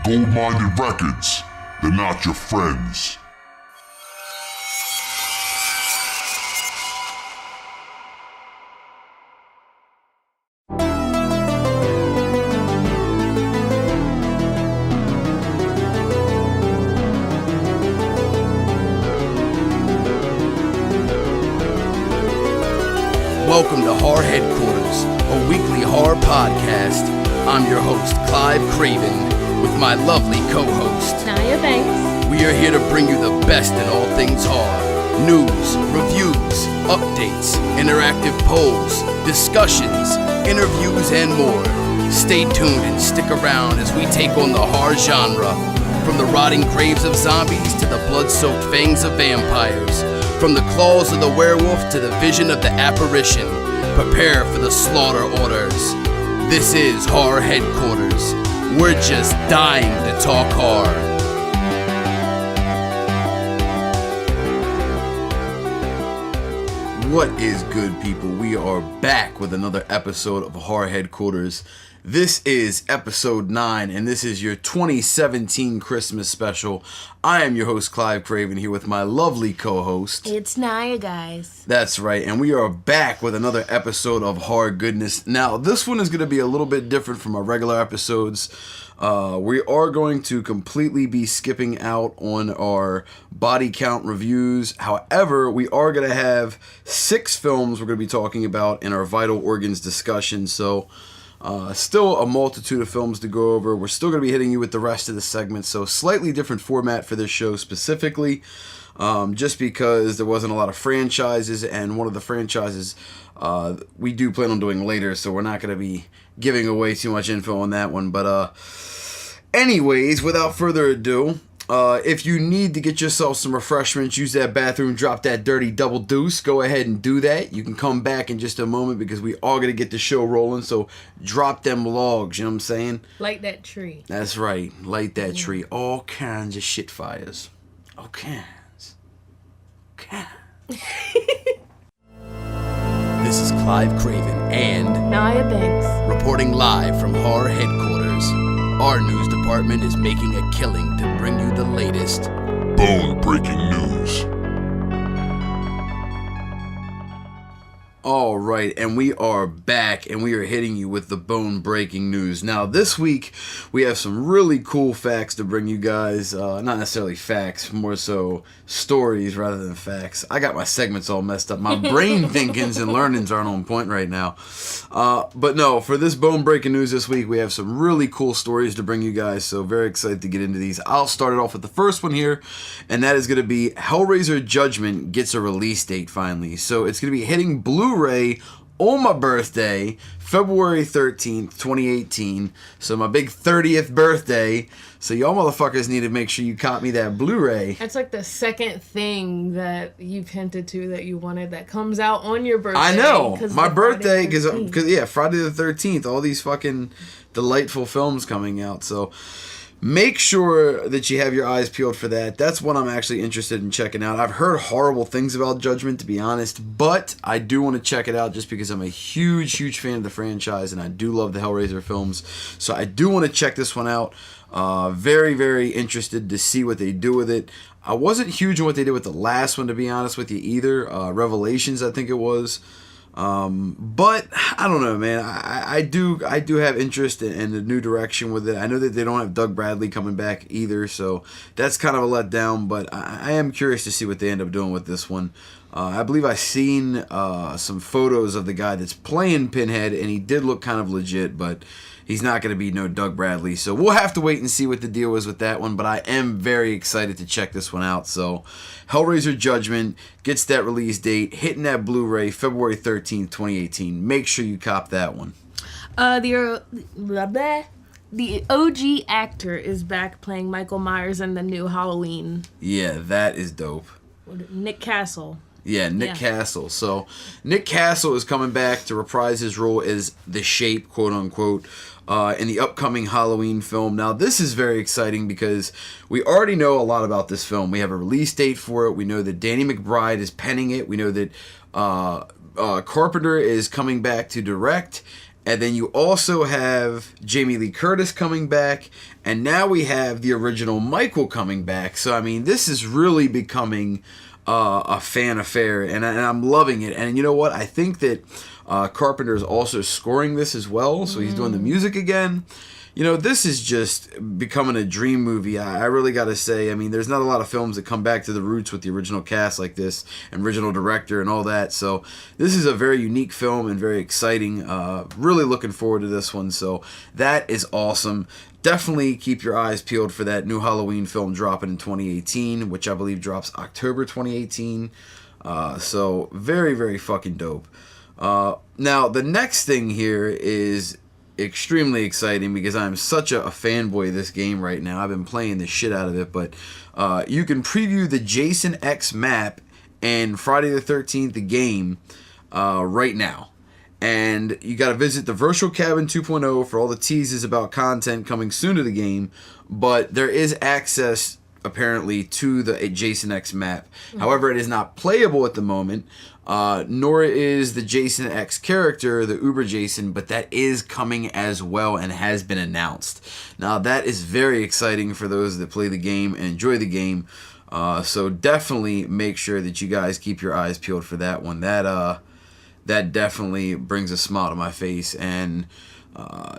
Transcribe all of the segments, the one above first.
Gold-minded records, they're not your friends. Welcome to Horror Headquarters, a weekly horror podcast. I'm your host, Klive Kraven, with my lovely co-host, Naya Banks. We are here to bring you the best in all things horror. News, reviews, updates, interactive polls, discussions, interviews, and more. Stay tuned and stick around as we take on the horror genre. From the rotting graves of zombies to the blood-soaked fangs of vampires. From the claws of the werewolf to the vision of the apparition, prepare for the slaughter orders. This is Horror Headquarters. We're just dying to talk horror. What is good, people? We are back with another episode of Horror Headquarters. This is episode 9, and this is your 2017 Christmas special. I am your host, Klive Kraven, here with my lovely co-host. It's Naya, guys. That's right, and we are back with another episode of horror goodness. Now, this one is going to be a little bit different from our regular episodes. We are going to completely be skipping out on our body count reviews. However, we are going to have 6 films we're going to be talking about in our vital organs discussion, so... still a multitude of films to go over. We're still going to be hitting you with the rest of the segments, so slightly different format for this show specifically, just because there wasn't a lot of franchises, and one of the franchises we do plan on doing later, so we're not going to be giving away too much info on that one. But anyways, without further ado, if you need to get yourself some refreshments, use that bathroom, drop that dirty double deuce, go ahead and do that. You can come back in just a moment because we are going to get the show rolling, so drop them logs, you know what I'm saying? Light that tree. That's right, light that tree. All kinds of shit fires. All kinds. This is Klive Kraven and Naya Banks. reporting live from Horror Headquarters. Our news department is making a killing to bring you the latest Bone-breaking news. All right, and we are back, and we are hitting you with the bone-breaking news. Now, this week, we have some really cool facts to bring you guys. Not necessarily facts, more so stories rather than facts. I got my segments all messed up. My brain thinkings and learnings aren't on point right now. But no, for this bone-breaking news this week, we have some really cool stories to bring you guys, so very excited to get into these. I'll start it off with the first one here, and that is going to be Hellraiser Judgment gets a release date finally. So it's going to be hitting Blu-ray on my birthday, February 13th, 2018. So my big 30th birthday. So y'all motherfuckers need to make sure you cop me that Blu-ray. That's like the second thing that you've hinted to that you wanted that comes out on your birthday. I know. My birthday, because Friday the 13th, all these fucking delightful films coming out. So make sure that you have your eyes peeled for that. That's what I'm actually interested in checking out. I've heard horrible things about Judgment, to be honest, but I do want to check it out just because I'm a huge fan of the franchise, and I do love the Hellraiser films. So I do want to check this one out. Very interested to see what they do with it. I wasn't huge on what they did with the last one, to be honest with you, either. Revelations, I think it was. But I don't know, man. I do have interest in the new direction with it. I know that they don't have Doug Bradley coming back either, so that's kind of a letdown. But I am curious to see what they end up doing with this one. I believe I've seen some photos of the guy that's playing Pinhead, and he did look kind of legit, but he's not going to be no Doug Bradley. So we'll have to wait and see what the deal is with that one, but I am very excited to check this one out. So Hellraiser Judgment gets that release date, hitting that Blu-ray February 13th, 2018. Make sure you cop that one. The OG actor is back playing Michael Myers in the new Halloween. Yeah, that is dope. Nick Castle. Yeah, Nick Castle. So Nick Castle is coming back to reprise his role as the Shape, quote unquote, in the upcoming Halloween film. Now, this is very exciting because we already know a lot about this film. We have a release date for it. We know that Danny McBride is penning it. We know that Carpenter is coming back to direct. And then you also have Jamie Lee Curtis coming back. And now we have the original Michael coming back. So, I mean, this is really becoming a fan affair. And I'm loving it. And you know what? I think that Carpenter is also scoring this as well. So he's doing the music again. You know, this is just becoming a dream movie. I really got to say, I mean, there's not a lot of films that come back to the roots with the original cast like this, and original director and all that. So this is a very unique film and very exciting. Really looking forward to this one. So that is awesome. Definitely keep your eyes peeled for that new Halloween film dropping in 2018, which I believe drops October 2018. So very, very fucking dope. Now, the next thing here is extremely exciting because I'm such a fanboy of this game right now. I've been playing the shit out of it, but you can preview the Jason X map and Friday the 13th the game right now. And you got to visit the Virtual Cabin 2.0 for all the teases about content coming soon to the game, but there is access apparently to the Jason X map. However, it is not playable at the moment. Nor is the Jason X character, the Uber Jason, but that is coming as well and has been announced. Now, that is very exciting for those that play the game and enjoy the game. So definitely make sure that you guys keep your eyes peeled for that one. That definitely brings a smile to my face and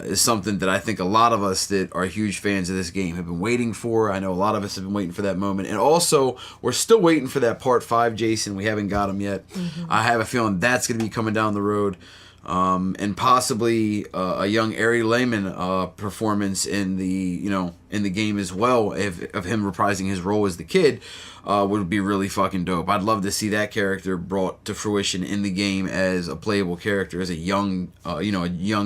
is something that I think a lot of us that are huge fans of this game have been waiting for. I know a lot of us have been waiting for that moment. And also, we're still waiting for that Part 5 Jason. We haven't got him yet. I have a feeling that's going to be coming down the road. And possibly a young Ari Lehman performance in the game as well, of him reprising his role as the kid, would be really fucking dope. I'd love to see that character brought to fruition in the game as a playable character, as a young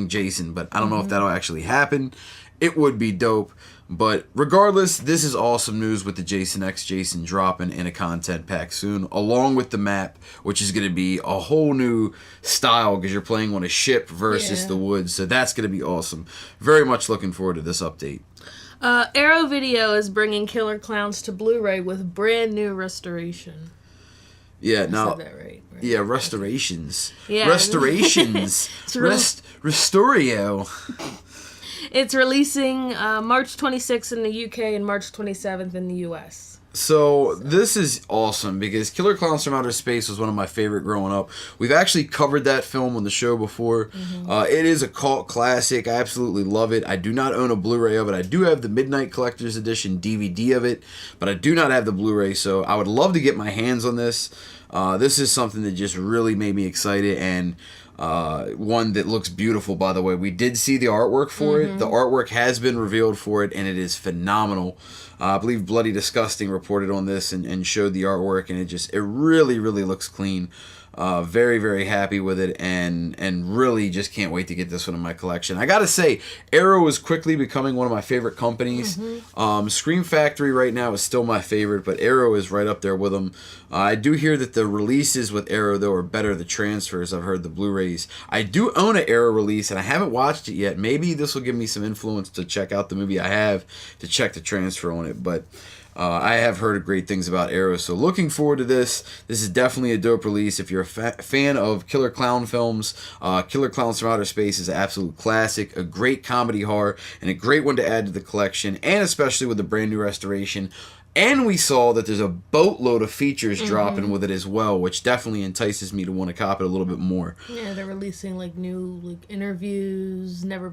Jason. But I don't know if that'll actually happen. It would be dope. But regardless, this is awesome news with the Jason X Jason dropping in a content pack soon, along with the map, which is going to be a whole new style because you're playing on a ship versus the woods. So that's going to be awesome. Very much looking forward to this update. Arrow Video is bringing Killer Clowns to Blu-ray with brand new restoration. Yeah, I now, said that right? yeah, restorations. Yeah. Restorations. Restorio. It's releasing March 26th in the UK and March 27th in the US. So this is awesome because Killer Clowns from Outer Space was one of my favorite growing up. We've actually covered that film on the show before. It is a cult classic. I absolutely love it. I do not own a Blu-ray of it. I do have the Midnight Collector's Edition DVD of it, but I do not have the Blu-ray, so I would love to get my hands on this. This is something that just really made me excited, and one that looks beautiful, by the way. We did see the artwork for it. The artwork has been revealed for it, and it is phenomenal. I believe Bloody Disgusting reported on this and showed the artwork, and it really, really looks clean. Very, very happy with it, and really just can't wait to get this one in my collection. I gotta say, Arrow is quickly becoming one of my favorite companies. Scream Factory right now is still my favorite, but Arrow is right up there with them. I do hear that the releases with Arrow, though, are better. The transfers, I've heard the Blu-rays. I do own an Arrow release, and I haven't watched it yet. Maybe this will give me some influence to check out the movie I have, to check the transfer on it, but I have heard great things about Arrow, so looking forward to this. This is definitely a dope release. If you're a fan of killer clown films, Killer Clowns from Outer Space is an absolute classic, a great comedy horror, and a great one to add to the collection, and especially with the brand new restoration. And we saw that there's a boatload of features dropping with it as well, which definitely entices me to want to cop it a little bit more. Yeah, they're releasing new interviews, never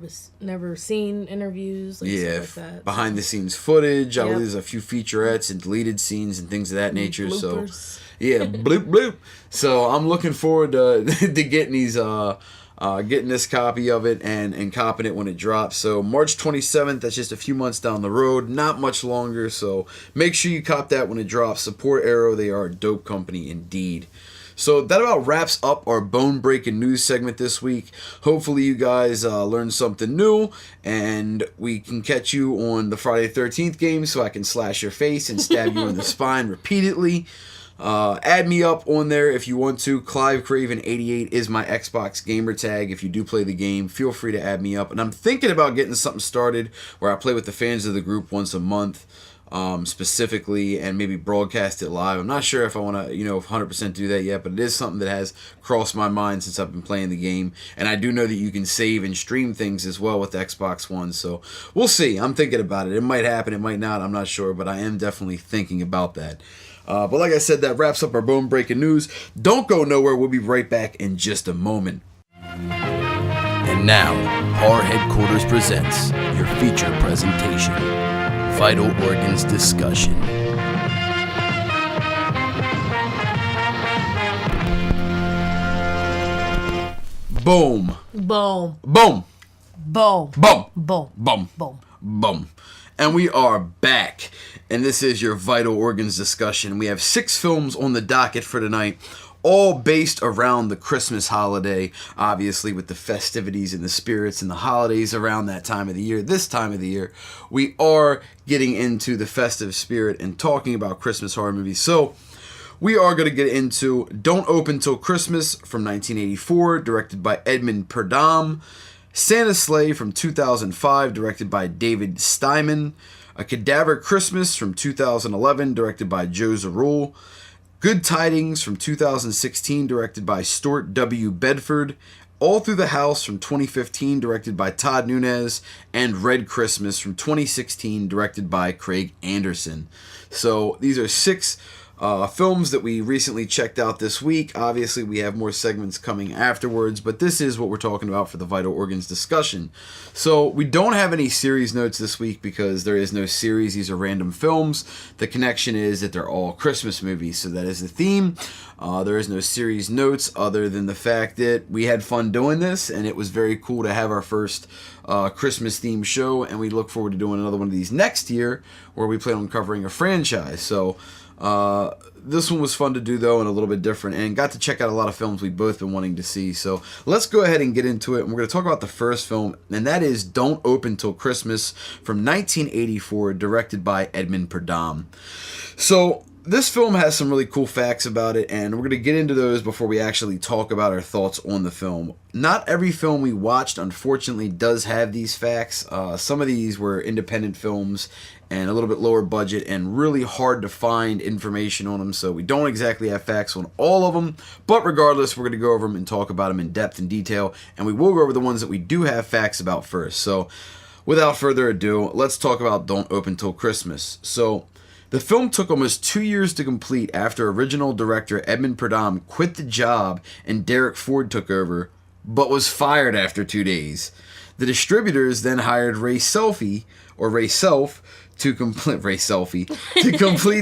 seen interviews, stuff like that. Behind the scenes footage. I believe there's a few featurettes and deleted scenes and things of that nature. Bloopers. So yeah, bloop bloop. So I'm looking forward to getting these getting this copy of it and copping it when it drops. So March 27th, that's just a few months down the road, not much longer, so make sure you cop that when it drops. Support Arrow, they are a dope company indeed. So that about wraps up our bone-breaking news segment this week. Hopefully you guys learned something new, and we can catch you on the Friday the 13th game so I can slash your face and stab you in the spine repeatedly. Add me up on there if you want to. Klive Kraven 88 is my Xbox gamer tag. If you do play the game, feel free to add me up. And I'm thinking about getting something started where I play with the fans of the group once a month. specifically and maybe broadcast it live. I'm not sure if I want to, 100% do that yet, but it is something that has crossed my mind since I've been playing the game. And I do know that you can save and stream things as well with Xbox One, so we'll see. I'm thinking about it. It might happen, it might not, I'm not sure, but I am definitely thinking about that. But like I said, that wraps up our bone breaking news. Don't go nowhere. We'll be right back in just a moment. And now, Horror Headquarters presents your feature presentation, Vital Organs Discussion. Boom. Boom. Boom. Boom. Boom. Boom. Boom. Boom. Boom. And we are back. And this is your Vital Organs Discussion. We have 6 films on the docket for tonight, all based around the Christmas holiday, obviously with the festivities and the spirits and the holidays around that time of the year. This time of the year, we are getting into the festive spirit and talking about Christmas horror movies. So, we are going to get into Don't Open Till Christmas from 1984, directed by Edmund Purdom. Santa's Sleigh from 2005, directed by David Steinman. A Cadaver Christmas from 2011, directed by Joe Zarul. Good Tidings from 2016, directed by Stuart W. Bedford. All Through the House from 2015, directed by Todd Nunez. And Red Christmas from 2016, directed by Craig Anderson. So these are 6 films that we recently checked out this week. Obviously, we have more segments coming afterwards, but this is what we're talking about for the Vital Organs Discussion. So, we don't have any series notes this week because there is no series. These are random films. The connection is that they're all Christmas movies, so that is the theme. There is no series notes other than the fact that we had fun doing this, and it was very cool to have our first Christmas-themed show, and we look forward to doing another one of these next year where we plan on covering a franchise. So, this one was fun to do though and a little bit different, and got to check out a lot of films we've both been wanting to see. So let's go ahead and get into it, and we're going to talk about the first film, and that is Don't Open Till Christmas from 1984, directed by Edmund Purdom. So this film has some really cool facts about it, and we're going to get into those before we actually talk about our thoughts on the film. Not every film we watched, unfortunately, does have these facts. Some of these were independent films and a little bit lower budget and really hard to find information on them, so we don't exactly have facts on all of them, but regardless, we're going to go over them and talk about them in depth and detail, and we will go over the ones that we do have facts about first. So without further ado, let's talk about Don't Open Till Christmas. So the film took almost 2 years to complete after original director Edmund Purdom quit the job and Derek Ford took over, but was fired after 2 days. The distributors then hired Ray Self to complete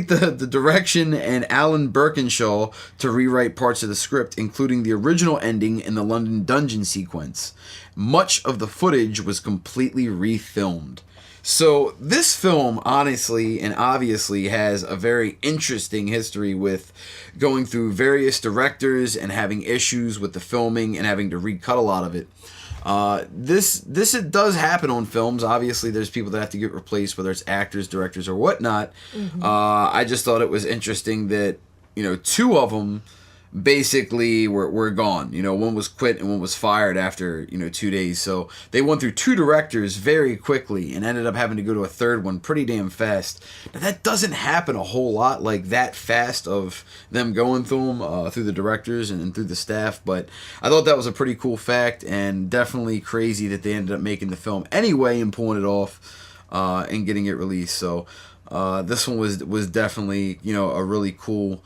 the direction, and Alan Birkinshaw to rewrite parts of the script, including the original ending in the London dungeon sequence. Much of the footage was completely refilmed. So this film, honestly and obviously, has a very interesting history with going through various directors and having issues with the filming and having to recut a lot of it. This it does happen on films. Obviously, there's people that have to get replaced, whether it's actors, directors, or whatnot. Mm-hmm. I just thought it was interesting that 2 of them basically were gone. One was quit and one was fired after 2 days. So they went through 2 directors very quickly and ended up having to go to a third one pretty damn fast. Now that doesn't happen a whole lot, like that fast, of them going through them through the directors and through the staff. But I thought that was a pretty cool fact, and definitely crazy that they ended up making the film anyway and pulling it off and getting it released. So this one was definitely a really cool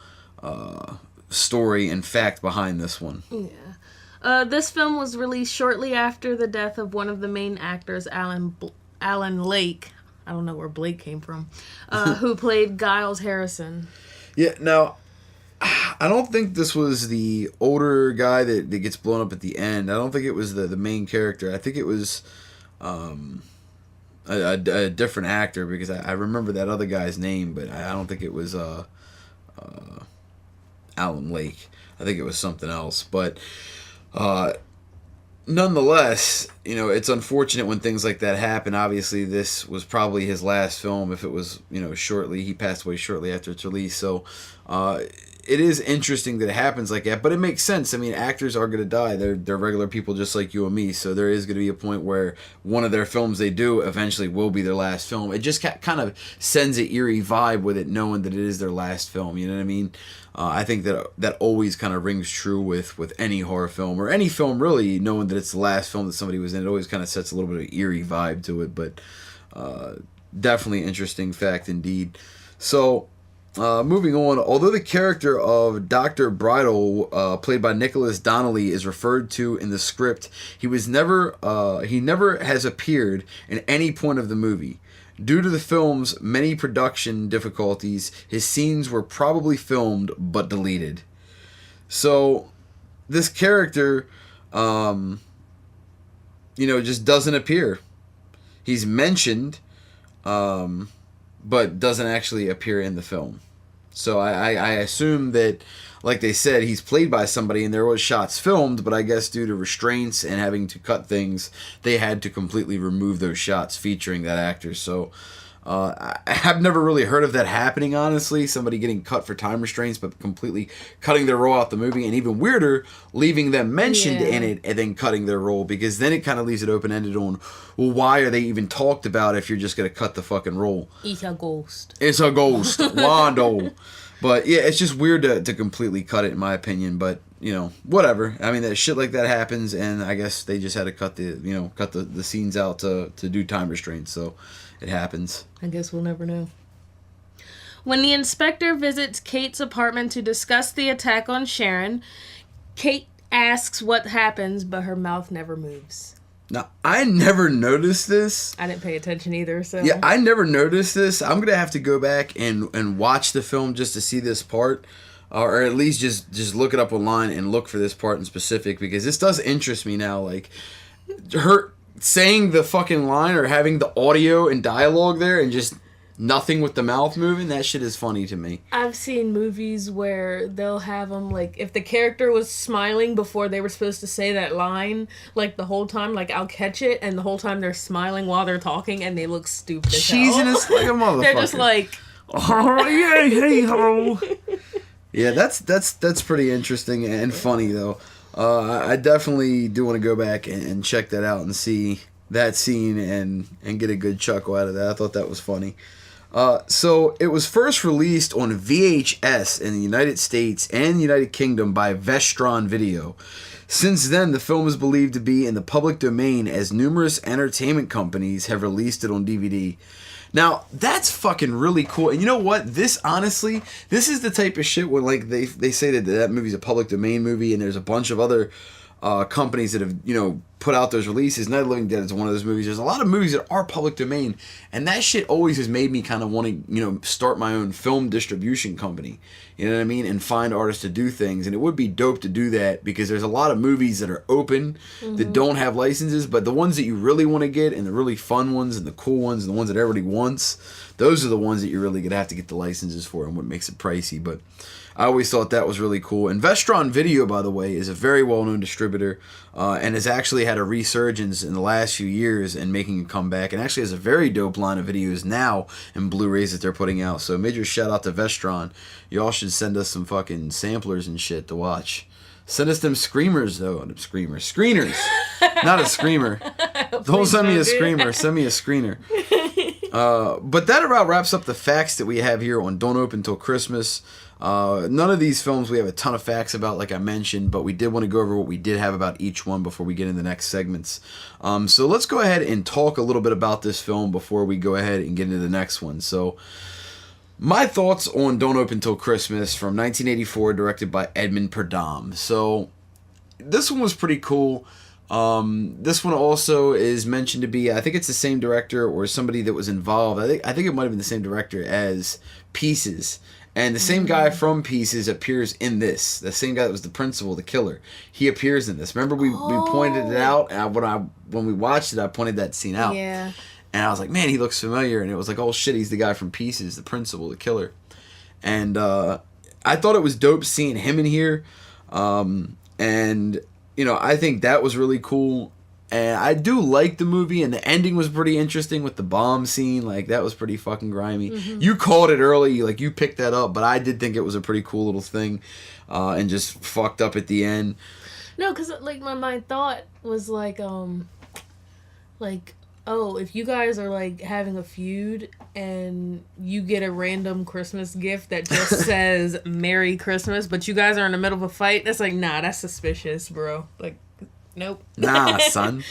story and fact behind this one. Yeah. This film was released shortly after the death of one of the main actors, Alan Lake. I don't know where Blake came from. Who played Giles Harrison. Yeah, now, I don't think this was the older guy that gets blown up at the end. I don't think it was the main character. I think it was a different actor, because I remember that other guy's name, but I don't think it was Alan Lake. I think it was something else. But nonetheless, it's unfortunate when things like that happen. Obviously, this was probably his last film. If it was, he passed away shortly after its release. So it is interesting that it happens like that, but it makes sense. I mean, actors are going to die. They're regular people just like you and me, so there is going to be a point where one of their films they do eventually will be their last film. It just kind of sends an eerie vibe with it, knowing that it is their last film, you know what I mean? I think that always kind of rings true with any horror film, or any film really, knowing that it's the last film that somebody was in. It always kind of sets a little bit of eerie vibe to it, but definitely interesting fact indeed. So, moving on, although the character of Dr. Bridle, played by Nicholas Donnelly, is referred to in the script, he never has appeared in any point of the movie. Due to the film's many production difficulties, his scenes were probably filmed but deleted. So, this character, just doesn't appear. He's mentioned, but doesn't actually appear in the film. So I assume that, like they said, he's played by somebody and there was shots filmed, but I guess due to restraints and having to cut things, they had to completely remove those shots featuring that actor. So I have never really heard of that happening, honestly. Somebody getting cut for time restraints, but completely cutting their role out the movie. And even weirder, leaving them mentioned in it and then cutting their role, because then it kind of leaves it open-ended on, well, why are they even talked about if you're just going to cut the fucking role? It's a ghost. It's a ghost. Wando. But yeah, it's just weird to completely cut it, in my opinion. But, whatever. I mean, that shit like that happens, and I guess they just had to cut the scenes out to do time restraints. So it happens. I guess we'll never know. When the inspector visits Kate's apartment to discuss the attack on Sharon, Kate asks what happens, but her mouth never moves. Now, I never noticed this. I didn't pay attention either, so... Yeah, I never noticed this. I'm going to have to go back and watch the film just to see this part. Or at least just look it up online and look for this part in specific, because this does interest me now. Like, her saying the fucking line or having the audio and dialogue there and just nothing with the mouth moving, that shit is funny to me. I've seen movies where they'll have them, like, if the character was smiling before they were supposed to say that line, like, the whole time, like, I'll catch it, and the whole time they're smiling while they're talking, and they look stupid as hell. Cheesiness like a motherfucker. They're just like... Oh, yeah, hey, ho. Yeah, that's pretty interesting and funny, though. I definitely do want to go back and check that out and see that scene and get a good chuckle out of that. I thought that was funny. So it was first released on VHS in the United States and United Kingdom by Vestron Video. Since then, the film is believed to be in the public domain, as numerous entertainment companies have released it on DVD. Now, that's fucking really cool. And you know what? This is the type of shit where, like, they say that movie's a public domain movie, and there's a bunch of other companies that have, put out those releases. Night of the Living Dead is one of those movies. There's a lot of movies that are public domain, and that shit always has made me kind of want to, start my own film distribution company. You know what I mean? And find artists to do things. And it would be dope to do that, because there's a lot of movies that are open that don't have licenses, but the ones that you really want to get, and the really fun ones, and the cool ones, and the ones that everybody wants, those are the ones that you're really going to have to get the licenses for, and what makes it pricey. But I always thought that was really cool. And Vestron Video, by the way, is a very well-known distributor, and has actually had a resurgence in the last few years and making a comeback, and actually has a very dope line of videos now and Blu-rays that they're putting out. So major shout out to Vestron. Y'all should send us some fucking samplers and shit to watch. Send us them screamers, though. Screeners. Not a screamer. Don't send me a screamer. Send me a screener. But that about wraps up the facts that we have here on Don't Open Till Christmas. None of these films we have a ton of facts about, like I mentioned, but we did want to go over what we did have about each one before we get into the next segments. So let's go ahead and talk a little bit about this film before we go ahead and get into the next one. So my thoughts on Don't Open Till Christmas from 1984, directed by Edmund Purdom. So this one was pretty cool. This one also is mentioned to be, I think it's the same director or somebody that was involved. I think it might have been the same director as Pieces. And the same guy from Pieces appears in this. The same guy that was the principal, the killer. He appears in this. Remember we pointed it out, and when we watched it, I pointed that scene out. Yeah. And I was like, man, he looks familiar. And it was like, oh shit, he's the guy from Pieces, the principal, the killer. And I thought it was dope seeing him in here. And I think that was really cool. And I do like the movie, and the ending was pretty interesting with the bomb scene. Like, that was pretty fucking grimy. You called it early, like, you picked that up, but I did think it was a pretty cool little thing, and just fucked up at the end. No, because, like, my thought was, like, oh, if you guys are, like, having a feud and you get a random Christmas gift that just says Merry Christmas, but you guys are in the middle of a fight, that's like, nah, that's suspicious, bro. Like, nope. Nah, son.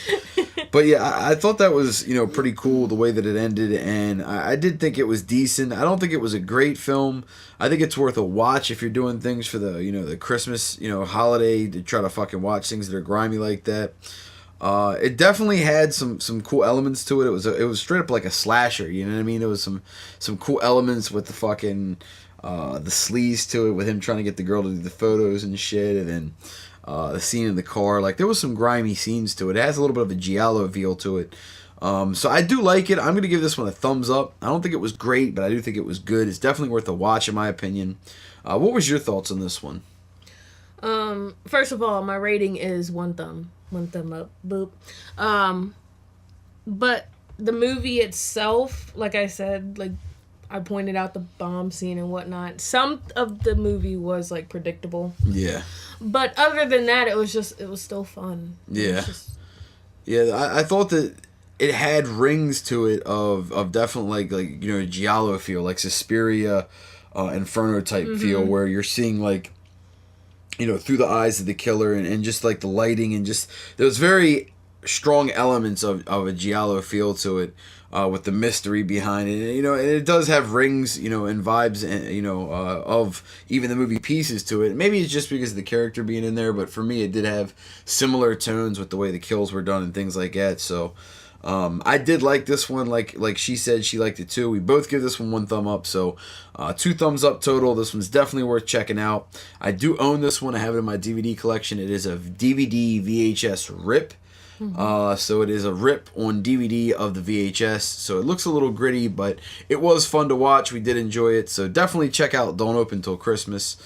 But yeah, I thought that was, pretty cool the way that it ended, and I did think it was decent. I don't think it was a great film. I think it's worth a watch if you're doing things for the, the Christmas, holiday, to try to fucking watch things that are grimy like that. It definitely had some cool elements to it. It was straight up like a slasher, you know what I mean? There was some cool elements with the fucking the sleaze to it, with him trying to get the girl to do the photos and shit, and then the scene in the car. Like, there was some grimy scenes to it. It has a little bit of a giallo feel to it. So I do like it. I'm gonna give this one a thumbs up. I don't think it was great, but I do think it was good. It's definitely worth a watch in my opinion. What was your thoughts on this one? First of all, my rating is one thumb up, boop. But the movie itself, like I said, like I pointed out the bomb scene and whatnot, some of the movie was like predictable. Yeah. But other than that, it was still fun. Yeah. Yeah, I thought that it had rings to it of definitely like giallo feel, like Suspiria, Inferno type feel, where you're seeing like, through the eyes of the killer, and just like the lighting, and just there's very strong elements of a giallo feel to it, with the mystery behind it, and it does have rings, and vibes, and of even the movie pieces to it. Maybe it's just because of the character being in there, but for me it did have similar tones with the way the kills were done and things like that. So I did like this one. Like she said, she liked it too. We both give this one thumb up, so 2 thumbs up total. This one's definitely worth checking out. I do own this one. I have it in my DVD collection. It is a DVD VHS rip. So it is a rip on DVD of the VHS. So it looks a little gritty, but it was fun to watch. We did enjoy it. So definitely check out Don't Open Till Christmas.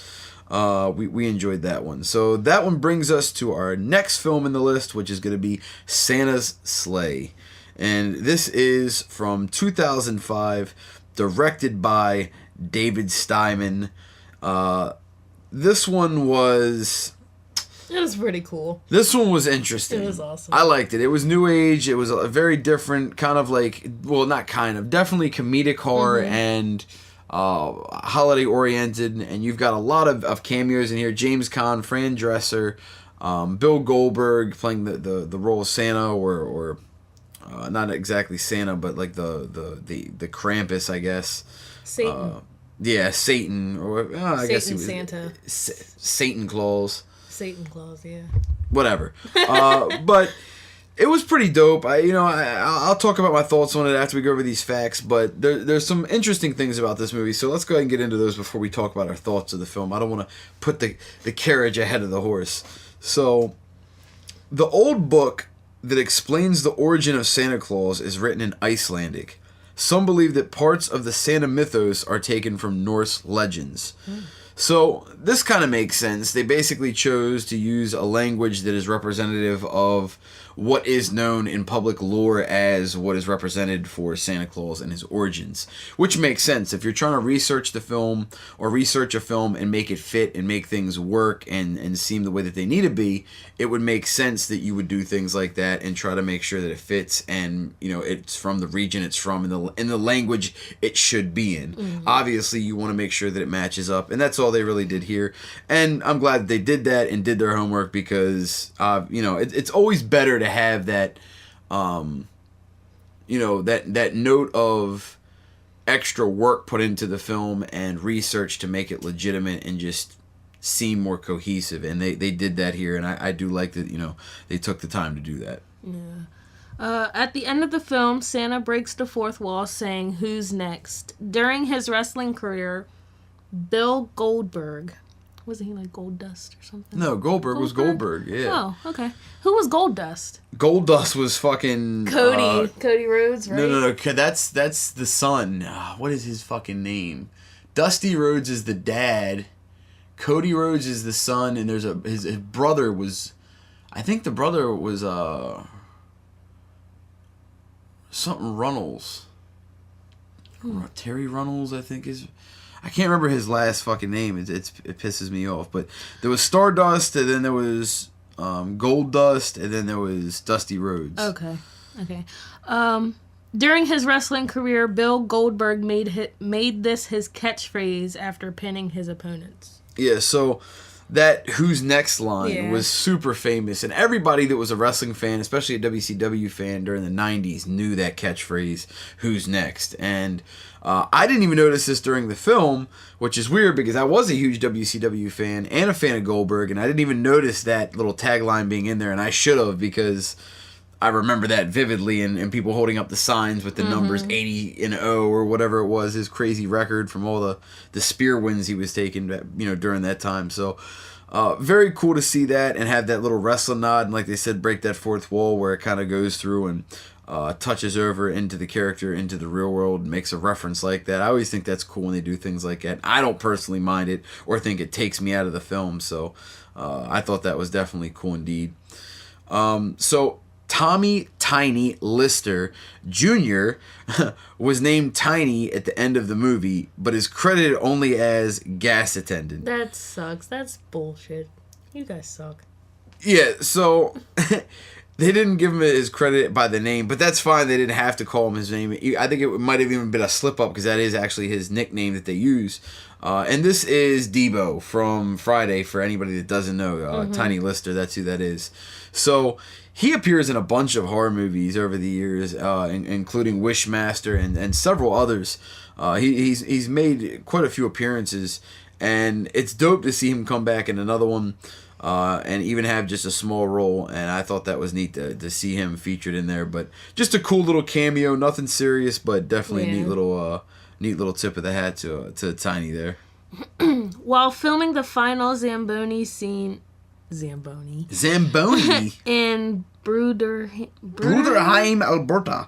We enjoyed that one. So that one brings us to our next film in the list, which is going to be Santa's Sleigh. And this is from 2005, directed by David Steinman. This one was... It was pretty cool. This one was interesting. It was awesome. I liked it. It was new age. It was a very different kind of like... Well, not kind of. Definitely comedic horror and... holiday oriented, and you've got a lot of cameos in here. James Caan, Fran Dresser, Bill Goldberg playing the role of Santa, or not exactly Santa, but like the Krampus, I guess. Satan. Yeah, Satan, or I guess he was Santa. Satan Claus. Satan Claus, yeah. Whatever. But it was pretty dope. I'll talk about my thoughts on it after we go over these facts, but there's some interesting things about this movie, so let's go ahead and get into those before we talk about our thoughts of the film. I don't want to put the carriage ahead of the horse. So, the old book that explains the origin of Santa Claus is written in Icelandic. Some believe that parts of the Santa mythos are taken from Norse legends. So, this kind of makes sense. They basically chose to use a language that is representative of what is known in public lore as what is represented for Santa Claus and his origins. Which makes sense. If you're trying to research the film, or research a film and make it fit and make things work and seem the way that they need to be, it would make sense that you would do things like that and try to make sure that it fits and, it's from the region it's from, in the language it should be in. Obviously, you want to make sure that it matches up, and that's all they really did here. And I'm glad that they did that and did their homework, because, it's always better to have that, that note of extra work put into the film and research to make it legitimate and just seem more cohesive. And they did that here, and I do like that, they took the time to do that. Yeah. At the end of the film, Santa breaks the fourth wall saying, "Who's next?" During his wrestling career, Bill Goldberg... Wasn't he like Gold Dust or something? No, Goldberg was Goldberg, yeah. Oh, okay. Who was Gold Dust? Gold Dust was fucking... Cody Rhodes, right? No, that's the son. What is his fucking name? Dusty Rhodes is the dad. Cody Rhodes is the son, and there's his brother was... I think the brother was... something Runnels. Terry Runnels, I think is. I can't remember his last fucking name. It pisses me off. But there was Stardust, and then there was Gold Dust, and then there was Dusty Rhodes. Okay. During his wrestling career, Bill Goldberg made this his catchphrase after pinning his opponents. Yeah, so that "Who's Next" line was super famous, and everybody that was a wrestling fan, especially a WCW fan during the 90s, knew that catchphrase, "Who's Next?" And I didn't even notice this during the film, which is weird because I was a huge WCW fan and a fan of Goldberg, and I didn't even notice that little tagline being in there, and I should have, because I remember that vividly, and people holding up the signs with the numbers 80-0 or whatever it was, his crazy record from all the spear wins he was taking, during that time. So very cool to see that and have that little wrestling nod, and like they said, break that fourth wall where it kind of goes through and touches over into the character, into the real world, and makes a reference like that. I always think that's cool when they do things like that. I don't personally mind it or think it takes me out of the film, so I thought that was definitely cool indeed. So Tommy Tiny Lister Jr. was named Tiny at the end of the movie, but is credited only as gas attendant. That sucks. That's bullshit. You guys suck. Yeah, so they didn't give him his credit by the name, but that's fine. They didn't have to call him his name. I think it might have even been a slip-up because that is actually his nickname that they use. And this is Debo from Friday, for anybody that doesn't know. Tiny Lister, that's who that is. So he appears in a bunch of horror movies over the years, including Wishmaster and several others. He's made quite a few appearances, and it's dope to see him come back in another one, and even have just a small role. And I thought that was neat to see him featured in there. But just a cool little cameo, nothing serious, but definitely a neat little tip of the hat to Tiny there. While filming the final Zamboni scene. Zamboni. In Bruderheim, Alberta.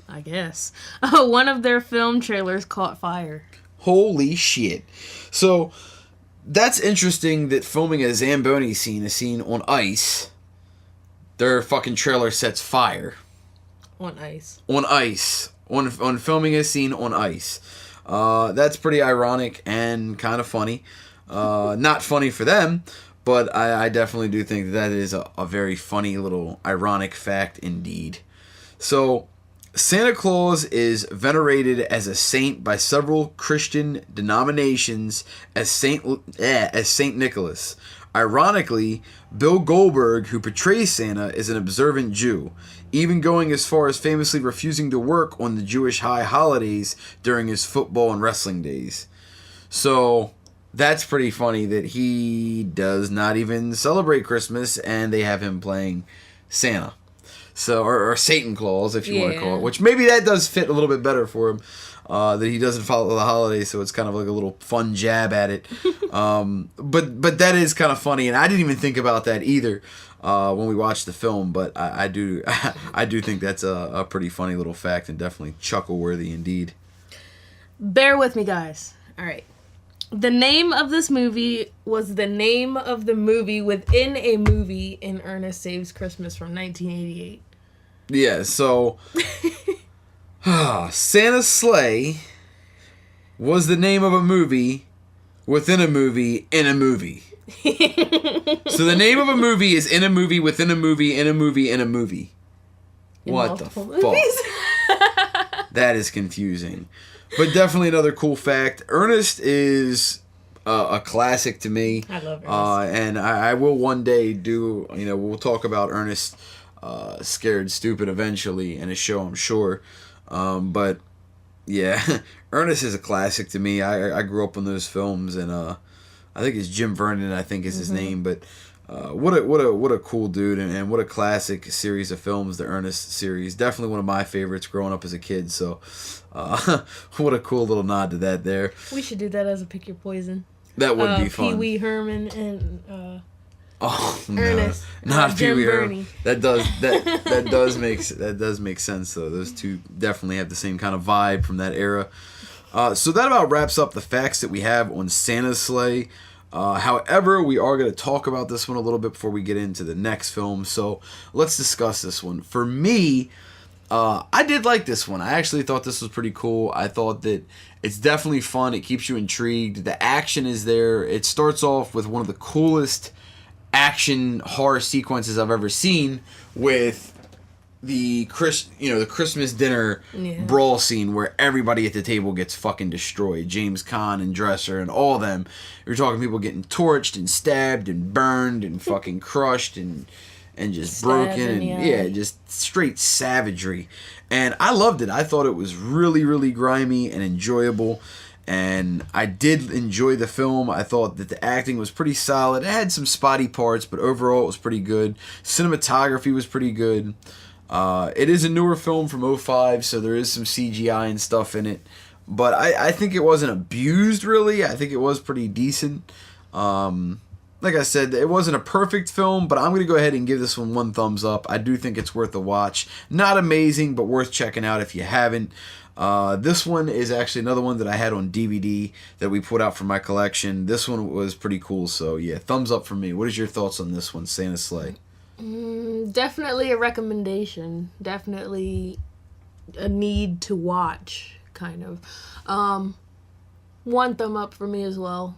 I guess. One of their film trailers caught fire. Holy shit. So, that's interesting that filming a Zamboni scene, a scene on ice, their fucking trailer sets fire. On ice. On filming a scene on ice. That's pretty ironic and kind of funny. Not funny for them, but I definitely do think that is a very funny little ironic fact indeed. So, Santa Claus is venerated as a saint by several Christian denominations as Saint Nicholas. Ironically, Bill Goldberg, who portrays Santa, is an observant Jew, even going as far as famously refusing to work on the Jewish high holidays during his football and wrestling days. So that's pretty funny that he does not even celebrate Christmas, and they have him playing Santa. So, or Satan Claus, if you want to call it, which maybe that does fit a little bit better for him, that he doesn't follow the holidays, so it's kind of like a little fun jab at it. But that is kind of funny, and I didn't even think about that either when we watched the film, but I do think that's a pretty funny little fact and definitely chuckle-worthy indeed. Bear with me, guys. All right. The name of this movie was the name of the movie within a movie in Ernest Saves Christmas from 1988. Yeah, so Santa's Sleigh was the name of a movie within a movie in a movie. So the name of a movie is in a movie within a movie in a movie in a movie. What the fuck? That is confusing. But definitely another cool fact. Ernest is a classic to me. I love Ernest. And I will one day do, we'll talk about Ernest Scared Stupid eventually in a show, I'm sure. But yeah, Ernest is a classic to me. I grew up on those films, and I think it's Jim Vernon, I think is his name. But what a cool dude, and what a classic series of films, the Ernest series. Definitely one of my favorites growing up as a kid. So what a cool little nod to that there. We should do that as a Pick Your Poison. That would be fun. Pee Wee Herman and Ernest, not Pee Wee Herman. That does make sense though. Those two definitely have the same kind of vibe from that era. So that about wraps up the facts that we have on Santa's Sleigh. However, we are going to talk about this one a little bit before we get into the next film. So let's discuss this one. For me, I did like this one. I actually thought this was pretty cool. I thought that it's definitely fun. It keeps you intrigued. The action is there. It starts off with one of the coolest action horror sequences I've ever seen with the Christmas dinner brawl scene where everybody at the table gets fucking destroyed. James Caan and Dresser and all of them. You're talking people getting torched and stabbed and burned and fucking crushed and just broken and just straight savagery. And I loved it. I thought it was really, really grimy and enjoyable. And I did enjoy the film. I thought that the acting was pretty solid. It had some spotty parts, but overall it was pretty good. Cinematography was pretty good. It is a newer film from '05, so there is some CGI and stuff in it. But I think it wasn't abused, really. I think it was pretty decent. Like I said, it wasn't a perfect film, but I'm going to go ahead and give this one thumbs up. I do think it's worth a watch. Not amazing, but worth checking out if you haven't. This one is actually another one that I had on DVD that we put out for my collection. This one was pretty cool, so yeah, thumbs up for me. What is your thoughts on this one, Santa's Sleigh? Definitely a recommendation. Definitely a need to watch, kind of. One thumb up for me as well.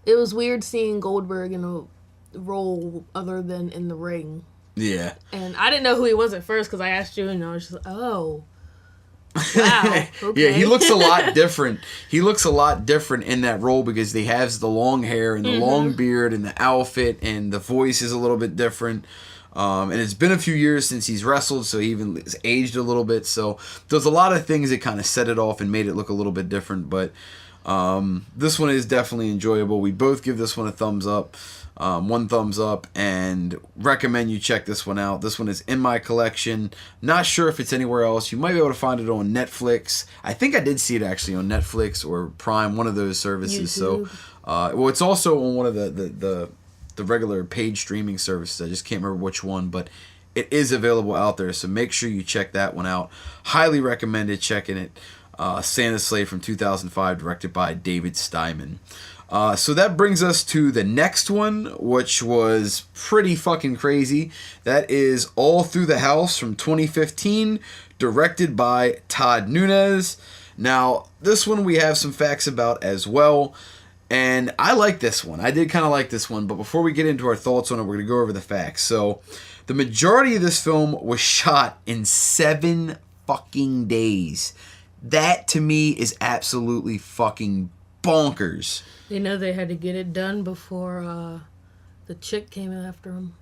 It was weird seeing Goldberg in a role other than in The Ring. Yeah. And I didn't know who he was at first because I asked you and I was just like, oh. Wow. Okay. Yeah, he looks a lot different. He looks a lot different in that role because he has the long hair and the long beard and the outfit and the voice is a little bit different. And it's been a few years since he's wrestled, so he even is aged a little bit. So there's a lot of things that kind of set it off and made it look a little bit different. But this one is definitely enjoyable. We both give this one a thumbs up. One thumbs up, and recommend you check this one out. This one is in my collection. Not sure if it's anywhere else. You might be able to find it on Netflix. I think I did see it actually on Netflix or Prime, one of those services. YouTube. So, it's also on one of the regular paid streaming services. I just can't remember which one, but it is available out there. So make sure you check that one out. Highly recommended checking it. Santa's Sleigh from 2005, directed by David Steinman. So that brings us to the next one, which was pretty fucking crazy. That is All Through the House from 2015, directed by Todd Nunes. Now, this one we have some facts about as well, and I like this one. I did kind of like this one, but before we get into our thoughts on it, we're going to go over the facts. So, the majority of this film was shot in 7 fucking days. That, to me, is absolutely fucking bonkers. They know they had to get it done before the chick came after him.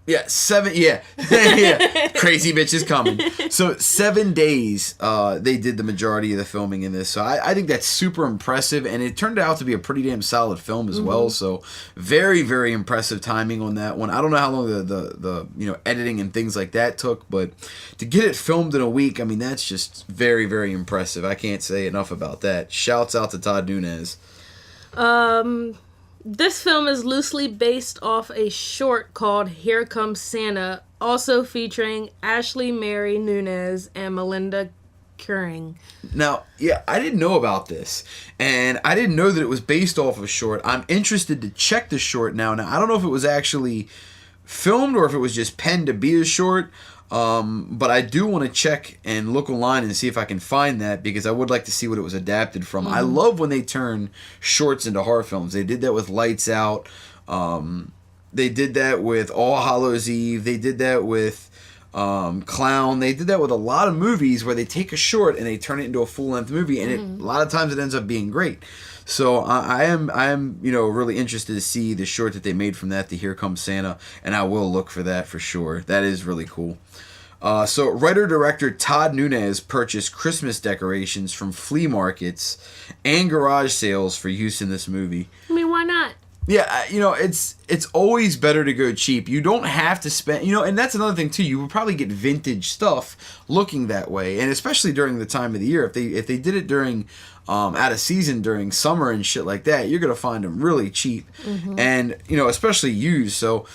Yeah, 7, yeah. Yeah, crazy bitch is coming. So 7 days they did the majority of the filming in this. So I think that's super impressive, and it turned out to be a pretty damn solid film as well. So very, very impressive timing on that one. I don't know how long the editing and things like that took, but to get it filmed in a week, I mean, that's just very, very impressive. I can't say enough about that. Shouts out to Todd Nunes. This film is loosely based off a short called Here Comes Santa, also featuring Ashley Mary Nunes and Melinda Curing. Now, yeah, I didn't know about this, and I didn't know that it was based off of a short. I'm interested to check the short now. Now, I don't know if it was actually filmed or if it was just penned to be a short. But I do want to check and look online and see if I can find that because I would like to see what it was adapted from. I love when they turn shorts into horror films. They did that with Lights Out. They did that with All Hallows Eve. They did that with Clown. They did that with a lot of movies where they take a short and they turn it into a full-length movie, and a lot of times it ends up being great. So I am really interested to see the short that they made from that, the Here Comes Santa, and I will look for that for sure. That is really cool. So writer-director Todd Nunes purchased Christmas decorations from flea markets and garage sales for use in this movie. I mean, why not? Yeah, it's always better to go cheap. You don't have to spend, and that's another thing too. You would probably get vintage stuff looking that way, and especially during the time of the year. If they did it during out of season during summer and shit like that, you're gonna find them really cheap, and especially used. So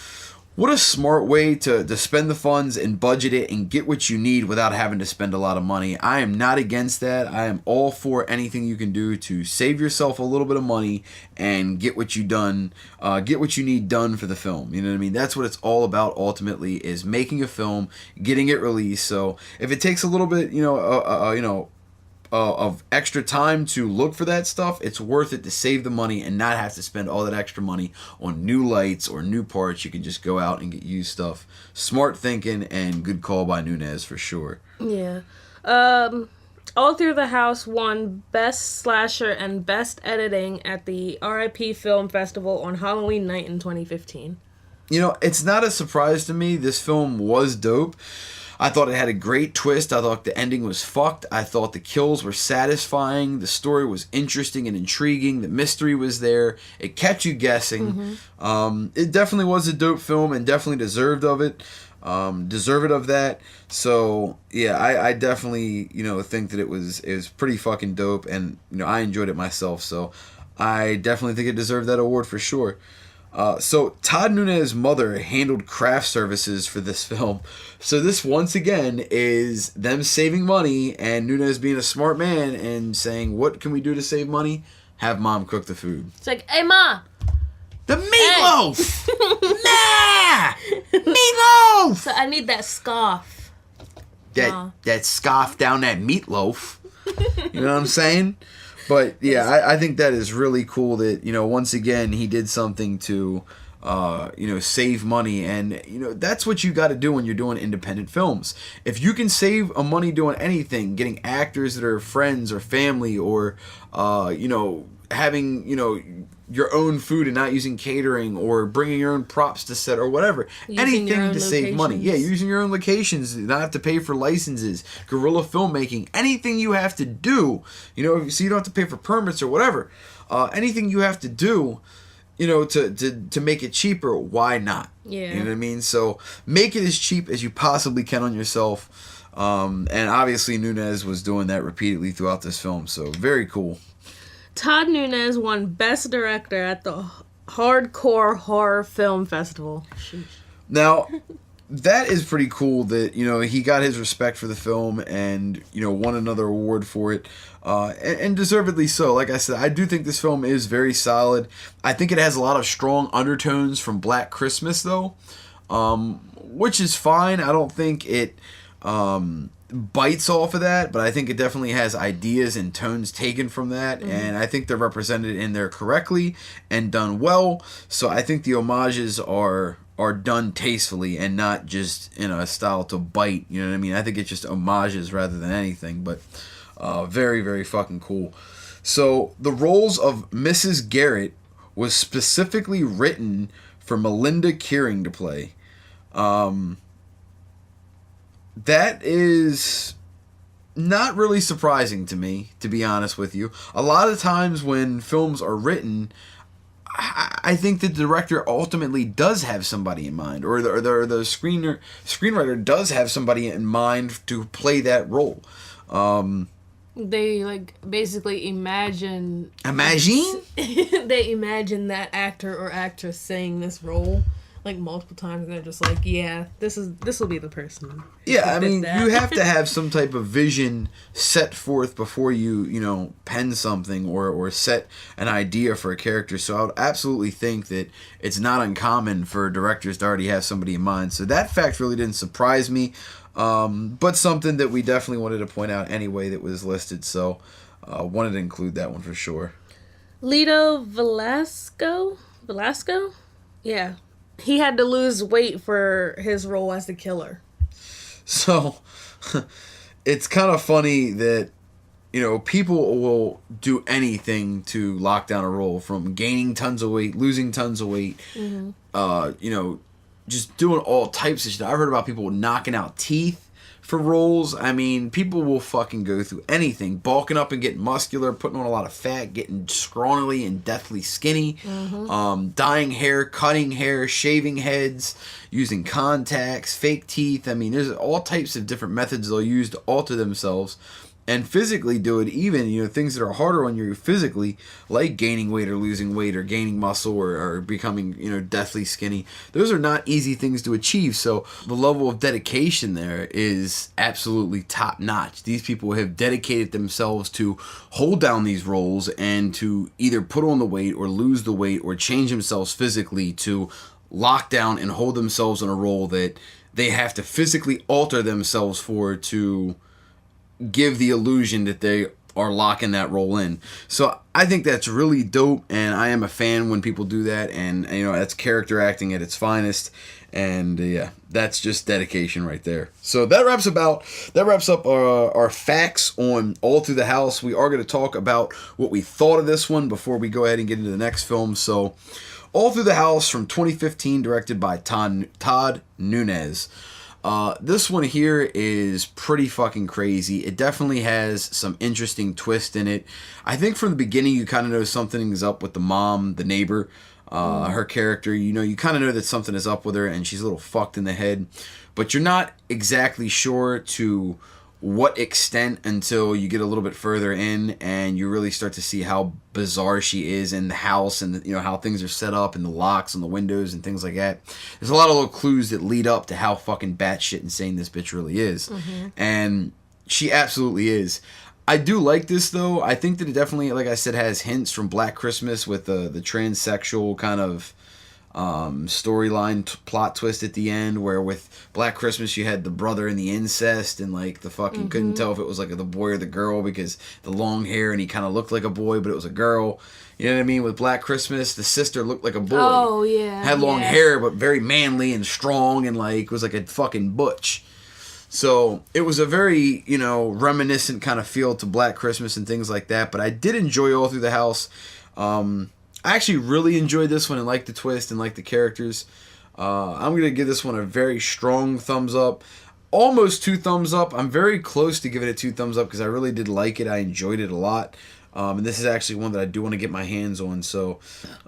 What a smart way to spend the funds and budget it and get what you need without having to spend a lot of money. I am not against that. I am all for anything you can do to save yourself a little bit of money and get what you need done for the film. You know what I mean? That's what it's all about ultimately, is making a film, getting it released. So if it takes a little bit, of extra time to look for that stuff, it's worth it to save the money and not have to spend all that extra money on new lights or new parts. You can just go out and get used stuff. Smart thinking and good call by Nunez for sure. Yeah. All Through the House won Best Slasher and Best Editing at the RIP Film Festival on Halloween night in 2015. It's not a surprise to me. This film was dope. I thought it had a great twist. I thought the ending was fucked. I thought the kills were satisfying. The story was interesting and intriguing. The mystery was there. It kept you guessing. It definitely was a dope film and definitely deserved of it. Deserved of that. So yeah, I definitely think that it was pretty fucking dope, and I enjoyed it myself. So I definitely think it deserved that award for sure. So Todd Nunez's mother handled craft services for this film. So this once again is them saving money and Nunez being a smart man and saying, what can we do to save money? Have mom cook the food. It's like, hey ma, the meatloaf! Nah! Meatloaf! So I need that scarf. That scarf down that meatloaf. You know what I'm saying? But yeah, I think that is really cool that, once again, he did something to, save money. And, that's what you got to do when you're doing independent films. If you can save money doing anything, getting actors that are friends or family or, having, your own food and not using catering or bringing your own props to set or whatever. Anything to save money. Yeah, using your own locations, not have to pay for licenses, guerrilla filmmaking, anything you have to do, so you don't have to pay for permits or whatever. Anything you have to do, to make it cheaper, why not? Yeah. You know what I mean? So make it as cheap as you possibly can on yourself. And obviously Nunez was doing that repeatedly throughout this film, so very cool. Todd Nunez won Best Director at the Hardcore Horror Film Festival. Sheesh. Now, that is pretty cool that, he got his respect for the film and, won another award for it. And deservedly so. Like I said, I do think this film is very solid. I think it has a lot of strong undertones from Black Christmas, though, which is fine. I don't think it bites off of that, but I think it definitely has ideas and tones taken from that, and I think they're represented in there correctly and done well. So I think the homages are done tastefully and not just in a style to bite. You know what I mean? I think it's just homages rather than anything, but very, very fucking cool. So the roles of Mrs. Garrett was specifically written for Melinda Kearing to play. That is not really surprising to me, to be honest with you. A lot of times when films are written, I think the director ultimately does have somebody in mind, or the screenwriter does have somebody in mind to play that role. They basically imagine. They imagine that actor or actress saying this role multiple times, and they're just like, yeah, this will be the person. Yeah, I mean, you have to have some type of vision set forth before you pen something or set an idea for a character. So I would absolutely think that it's not uncommon for directors to already have somebody in mind. So that fact really didn't surprise me, but something that we definitely wanted to point out anyway that was listed. So wanted to include that one for sure. Lito Velasco? Yeah. He had to lose weight for his role as the killer. So, it's kind of funny that, people will do anything to lock down a role, from gaining tons of weight, losing tons of weight, just doing all types of shit. I've heard about people knocking out teeth for roles. I mean, people will fucking go through anything. Bulking up and getting muscular, putting on a lot of fat, getting scrawny and deathly skinny, dyeing hair, cutting hair, shaving heads, using contacts, fake teeth. I mean, there's all types of different methods they'll use to alter themselves and physically do it. Even, you know, things that are harder on you physically, like gaining weight or losing weight or gaining muscle or becoming, you know, deathly skinny. Those are not easy things to achieve. So the level of dedication there is absolutely top notch. These people have dedicated themselves to hold down these roles and to either put on the weight or lose the weight or change themselves physically to lock down and hold themselves in a role that they have to physically alter themselves for to give the illusion that they are locking that role in. So I think that's really dope, and I am a fan when people do that, and you know, that's character acting at its finest. And yeah, that's just dedication right there. So that wraps up our facts on All Through the House. We are going to talk about what we thought of this one before we go ahead and get into the next film. So All Through the House from 2015, directed by Todd Nunez. This one here is pretty fucking crazy. It definitely has some interesting twist in it. I think from the beginning you kind of know something is up with the mom, the neighbor, her character. You know, you kind of know that something is up with her and she's a little fucked in the head, but you're not exactly sure to what extent until you get a little bit further in and you really start to see how bizarre she is in the house and, you know, how things are set up and the locks on the windows and things like that. There's a lot of little clues that lead up to how fucking batshit insane this bitch really is. Mm-hmm. And she absolutely is. I do like this, though. I think that it definitely, like I said, has hints from Black Christmas with the transsexual kind of storyline plot twist at the end, where with Black Christmas you had the brother and the incest and like the fucking couldn't tell if it was like the boy or the girl because the long hair and he kind of looked like a boy but it was a girl. You know what I mean? With Black Christmas, the sister looked like a boy. Oh yeah. Had long hair but very manly and strong and like was like a fucking butch. So it was a very, you know, reminiscent kind of feel to Black Christmas and things like that. But I did enjoy All Through the House. I actually really enjoyed this one and liked the twist and liked the characters. I'm going to give this one a very strong thumbs up. Almost 2 thumbs up. I'm very close to giving it 2 thumbs up because I really did like it. I enjoyed it a lot. And this is actually one that I do want to get my hands on. So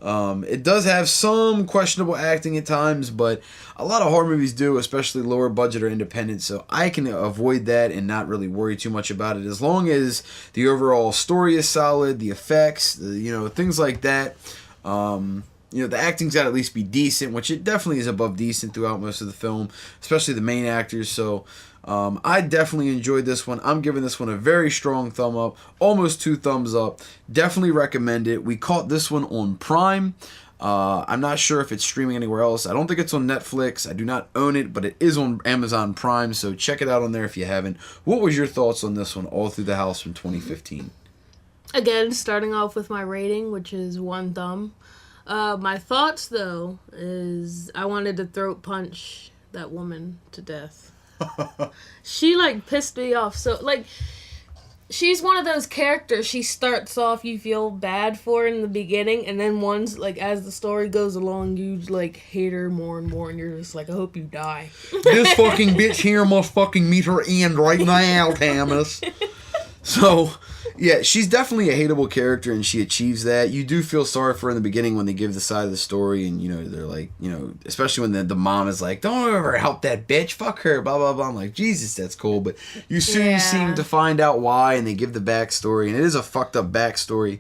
it does have some questionable acting at times, but a lot of horror movies do, especially lower budget or independent. So I can avoid that and not really worry too much about it as long as the overall story is solid, the effects, you know, things like that. You know, the acting's got to at least be decent, which it definitely is above decent throughout most of the film, especially the main actors. So I definitely enjoyed this one. I'm giving this one a very strong thumb up, almost 2 thumbs up. Definitely recommend it. We caught this one on Prime. I'm not sure if it's streaming anywhere else. I don't think it's on Netflix. I do not own it, but it is on Amazon Prime, so check it out on there if you haven't. What was your thoughts on this one, All Through the House from 2015? Again, starting off with my rating, which is 1 thumb. My thoughts, though, is I wanted to throat punch that woman to death. She, like, pissed me off. So, like, she's one of those characters. She starts off, you feel bad for in the beginning, and then once, like, as the story goes along, you, like, hate her more and more, and you're just like, I hope you die. This fucking bitch here must fucking meet her end right now, Thomas. So, yeah, she's definitely a hateable character, and she achieves that. You do feel sorry for her in the beginning when they give the side of the story, and, you know, they're like, you know, especially when the mom is like, don't ever help that bitch, fuck her, blah, blah, blah. I'm like, Jesus, that's cool, but you soon seem to find out why, and they give the backstory, and it is a fucked up backstory.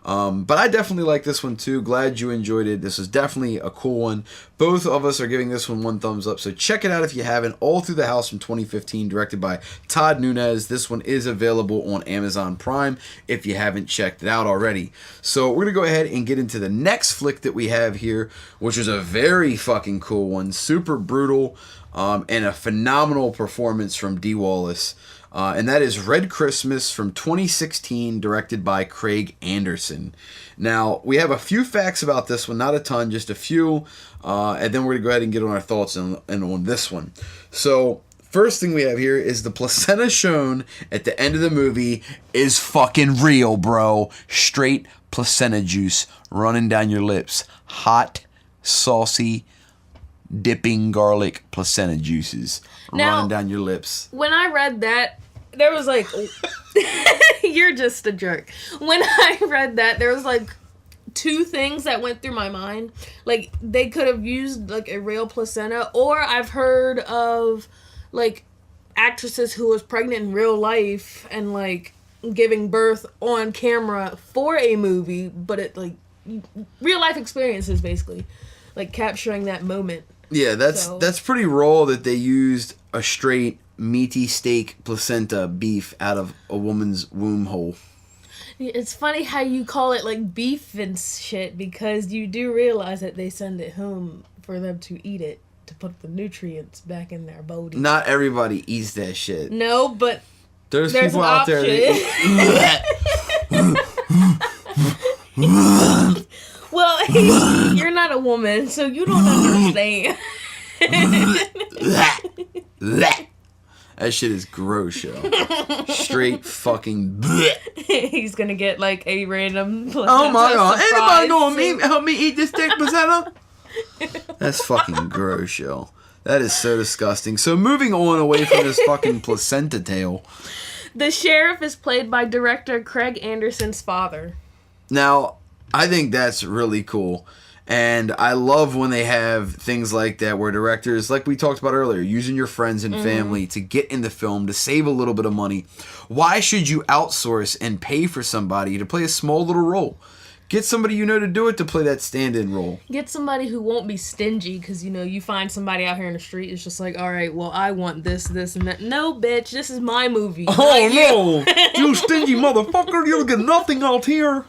But I definitely like this one too. Glad you enjoyed it. This was definitely a cool one. Both of us are giving this one 1 thumbs up. So check it out if you haven't. All Through the House from 2015, directed by Todd Nunez. This one is available on Amazon Prime if you haven't checked it out already. So we're going to go ahead and get into the next flick that we have here, which is a very fucking cool one. Super brutal and a phenomenal performance from Dee Wallace. And that is Red Christmas from 2016, directed by Craig Anderson. Now, we have a few facts about this one, not a ton, just a few, and then we're going to go ahead and get on our thoughts on this one. So, first thing we have here is the placenta shown at the end of the movie is fucking real, bro. Straight placenta juice running down your lips. Hot, saucy, dipping garlic placenta juices running down your lips. When I read that, there was like, you're just a jerk. When I read that, there was like 2 things that went through my mind. Like, they could have used like a real placenta, or I've heard of like actresses who was pregnant in real life and like giving birth on camera for a movie, but it like real life experiences basically, like capturing that moment. Yeah, that's pretty raw that they used a straight meaty steak placenta beef out of a woman's womb hole. It's funny how you call it like beef and shit, because you do realize that they send it home for them to eat it to put the nutrients back in their body. Not everybody eats that shit. No, but there's an people out there that well, you're not a woman, so you don't understand. That shit is gross, yo. Straight fucking. He's gonna get like a random. Oh my god! Anybody gonna help me eat this steak placenta? That's fucking gross, yo. That is so disgusting. So moving on away from this fucking placenta tale. The sheriff is played by director Craig Anderson's father. Now, I think that's really cool. And I love when they have things like that where directors, like we talked about earlier, using your friends and family to get in the film, to save a little bit of money. Why should you outsource and pay for somebody to play a small little role? Get somebody you know to do it, to play that stand-in role. Get somebody who won't be stingy, because, you know, you find somebody out here in the street, it's just like, all right, well, I want this, and that. No, bitch, this is my movie. Oh, no! You stingy motherfucker, you'll get nothing out here.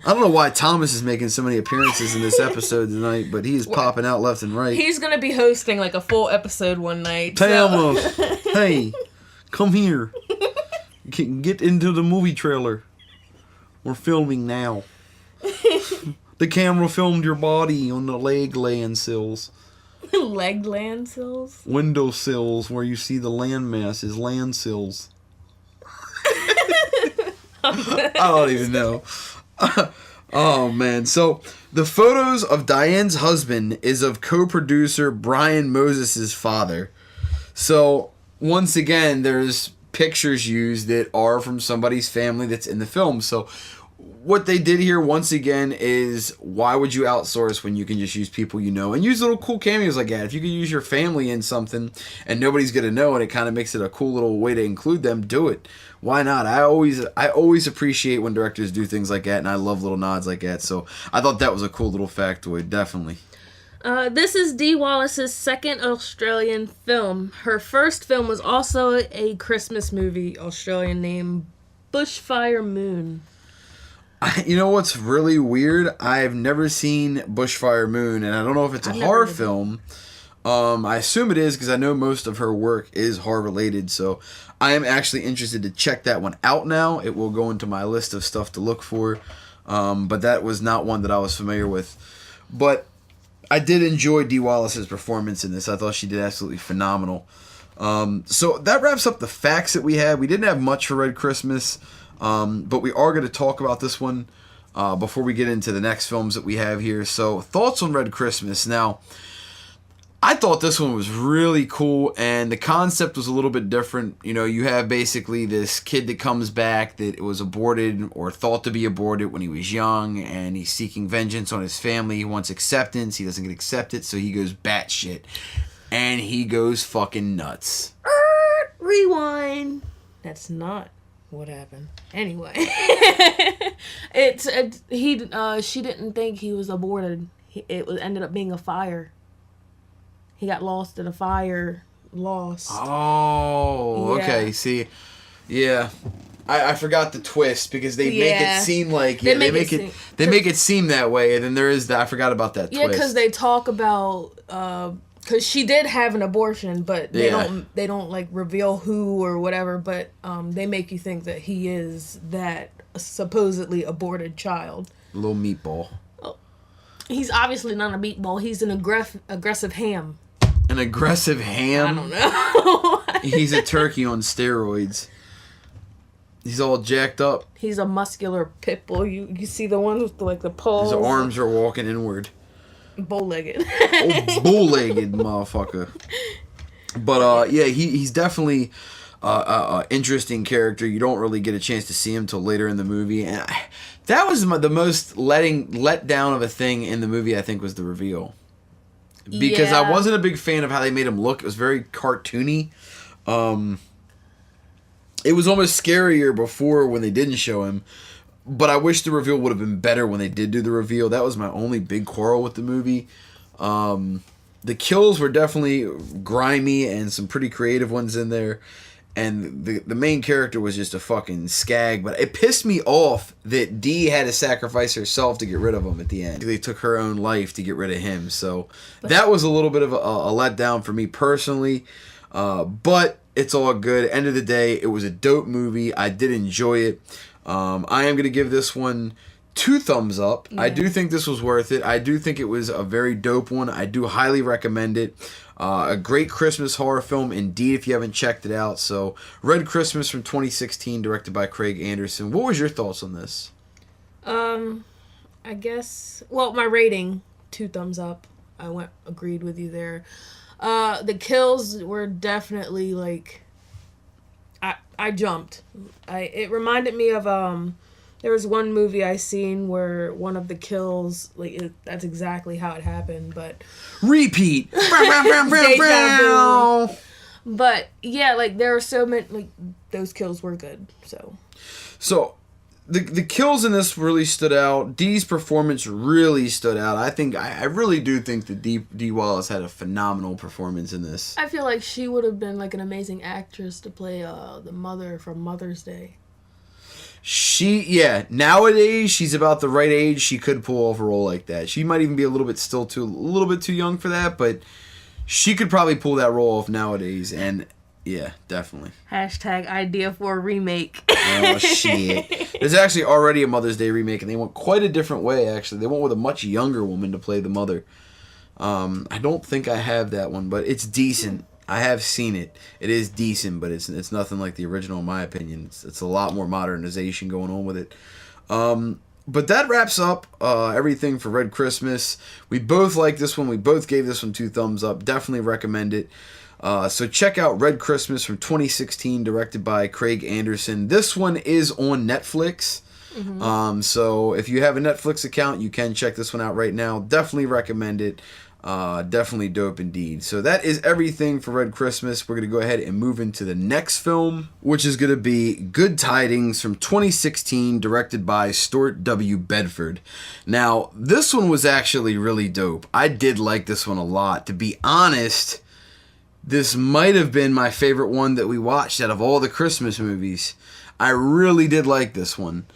I don't know why Thomas is making so many appearances in this episode tonight, but he's popping out left and right. He's going to be hosting, like, a full episode one night. Thomas, hey, come here. Get into the movie trailer. We're filming now. The camera filmed your body on the leg landsills. Leg landsills? Window sills where you see the landmass is landsills. I don't even know. Oh man, so the photos of Diane's husband is of co-producer Brian Moses' father. So once again, there's pictures used that are from somebody's family that's in the film. So what they did here once again is, why would you outsource when you can just use people you know and use little cool cameos like that? If you could use your family in something and nobody's gonna know and it kind of makes it a cool little way to include them, do it. Why not? I always appreciate when directors do things like that, and I love little nods like that. So I thought that was a cool little factoid, definitely. This is Dee Wallace's second Australian film. Her first film was also a Christmas movie, Australian, named Bushfire Moon. You know what's really weird? I've never seen Bushfire Moon, and I don't know if it's a horror film. I assume it is, because I know most of her work is horror related, so I am actually interested to check that one out now. It will go into my list of stuff to look for, but that was not one that I was familiar with. But I did enjoy Dee Wallace's performance in this. I thought she did absolutely phenomenal. So that wraps up the facts that we had. We didn't have much for Red Christmas. But we are going to talk about this one before we get into the next films that we have here. So, thoughts on Red Christmas. Now, I thought this one was really cool, and the concept was a little bit different. You know, you have basically this kid that comes back that was aborted or thought to be aborted when he was young, and he's seeking vengeance on his family. He wants acceptance. He doesn't get accepted, so he goes batshit. And he goes fucking nuts. Rewind. That's not what happened. Anyway, she didn't think he was aborted. It ended up being a fire. He got lost in a fire. Oh, okay. See, yeah, I forgot the twist, because they make it seem like they make it seem that way, and then there is that. I forgot about that twist. Yeah, because they talk about because she did have an abortion, but they don't like reveal who or whatever, but they make you think that he is that supposedly aborted child. A little meatball. Oh, he's obviously not a meatball. He's an aggressive ham. An aggressive ham? I don't know. He's a turkey on steroids. He's all jacked up. He's a muscular pit bull. You see the one with the paws. His arms are walking inward. Bow-legged. Oh, bull-legged motherfucker. But yeah, he's definitely an interesting character. You don't really get a chance to see him till later in the movie, and that was the most let down of a thing in the movie. I think was the reveal, because I wasn't a big fan of how they made him look. It was very cartoony. It was almost scarier before when they didn't show him, but I wish the reveal would have been better when they did do the reveal. That was my only big quarrel with the movie. The kills were definitely grimy and some pretty creative ones in there. And the main character was just a fucking skag. But it pissed me off that Dee had to sacrifice herself to get rid of him at the end. They took her own life to get rid of him. So that was a little bit of a letdown for me personally. But it's all good. End of the day, it was a dope movie. I did enjoy it. I am going to give this one 2 thumbs up. Yeah. I do think this was worth it. I do think it was a very dope one. I do highly recommend it. A great Christmas horror film indeed if you haven't checked it out. So, Red Christmas from 2016, directed by Craig Anderson. What was your thoughts on this? I guess, well, my rating, 2 thumbs up. I agreed with you there. The kills were definitely like, I jumped. It reminded me of there was one movie I seen where one of the kills, like, that's exactly how it happened, but... Repeat! But, yeah, like, there were so many, like, those kills were good, so... So, the kills in this really stood out. Dee's performance really stood out. I really do think that Dee Wallace had a phenomenal performance in this. I feel like she would have been, like, an amazing actress to play the mother from Mother's Day. Nowadays she's about the right age. She could pull off a role like that. She might even be a little bit too young for that, but she could probably pull that role off nowadays. And yeah, definitely. Hashtag idea for a remake. Oh shit! There's actually already a Mother's Day remake, and they went quite a different way. Actually, they went with a much younger woman to play the mother. I don't think I have that one, but it's decent. I have seen it. It is decent, but it's nothing like the original in my opinion. It's a lot more modernization going on with it. But that wraps up everything for Red Christmas. We both like this one. We both gave this one 2 thumbs up. Definitely recommend it. So check out Red Christmas from 2016, directed by Craig Anderson. This one is on Netflix. Mm-hmm. So if you have a Netflix account, you can check this one out right now. Definitely recommend it. Definitely dope indeed. So that is everything for Red Christmas. We're going to go ahead and move into the next film, which is going to be Good Tidings from 2016, directed by Stuart W. Bedford. Now, this one was actually really dope. I did like this one a lot. To be honest, this might have been my favorite one that we watched out of all the Christmas movies. I really did like this one.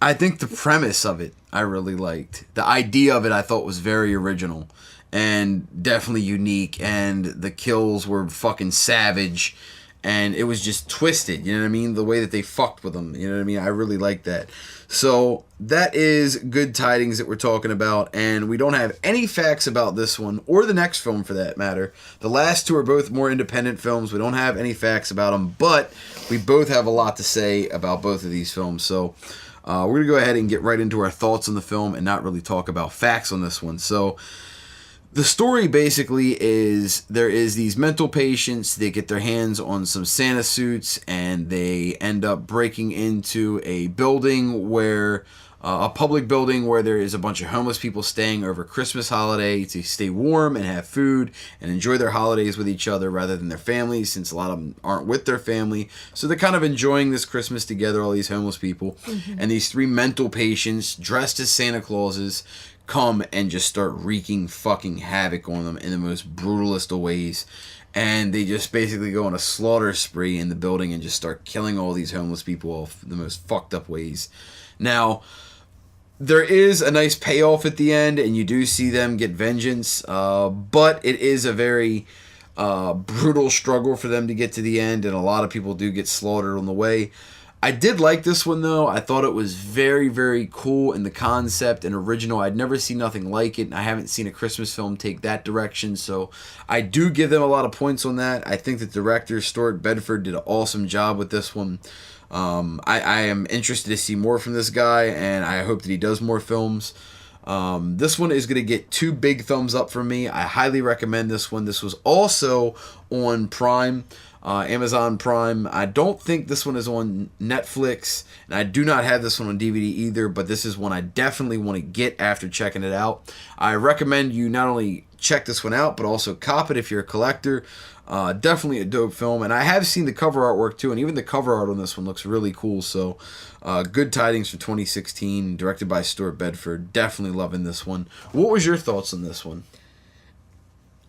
I think the premise of it I really liked. The idea of it I thought was very original and definitely unique, and the kills were fucking savage, and it was just twisted, you know what I mean? The way that they fucked with them, you know what I mean? I really liked that. So that is Good Tidings that we're talking about, and we don't have any facts about this one or the next film for that matter. The last 2 are both more independent films. We don't have any facts about them, but we both have a lot to say about both of these films. So we're going to go ahead and get right into our thoughts on the film and not really talk about facts on this one. So the story basically is there is these mental patients. They get their hands on some Santa suits and they end up breaking into a building where a public building where there is a bunch of homeless people staying over Christmas holiday to stay warm and have food and enjoy their holidays with each other rather than their families, since a lot of them aren't with their family. So they're kind of enjoying this Christmas together, all these homeless people. Mm-hmm. And these 3 mental patients dressed as Santa Clauses come and just start wreaking fucking havoc on them in the most brutalist of ways. And they just basically go on a slaughter spree in the building and just start killing all these homeless people off the most fucked up ways. Now, there is a nice payoff at the end, and you do see them get vengeance, but it is a very brutal struggle for them to get to the end, and a lot of people do get slaughtered on the way. I did like this one, though. I thought it was very, very cool in the concept and original. I'd never seen nothing like it, and I haven't seen a Christmas film take that direction, so I do give them a lot of points on that. I think the director, Stuart Bedford, did an awesome job with this one. I am interested to see more from this guy, and I hope that he does more films. This one is going to get 2 big thumbs up from me. I highly recommend this one. This was also on Prime, Amazon Prime. I don't think this one is on Netflix, and I do not have this one on DVD either, but this is one I definitely want to get after checking it out. I recommend you not only check this one out, but also cop it if you're a collector. Definitely a dope film, and I have seen the cover artwork too, and even the cover art on this one looks really cool. So, Good Tidings for 2016, directed by Stuart Bedford. Definitely loving this one. What was your thoughts on this one?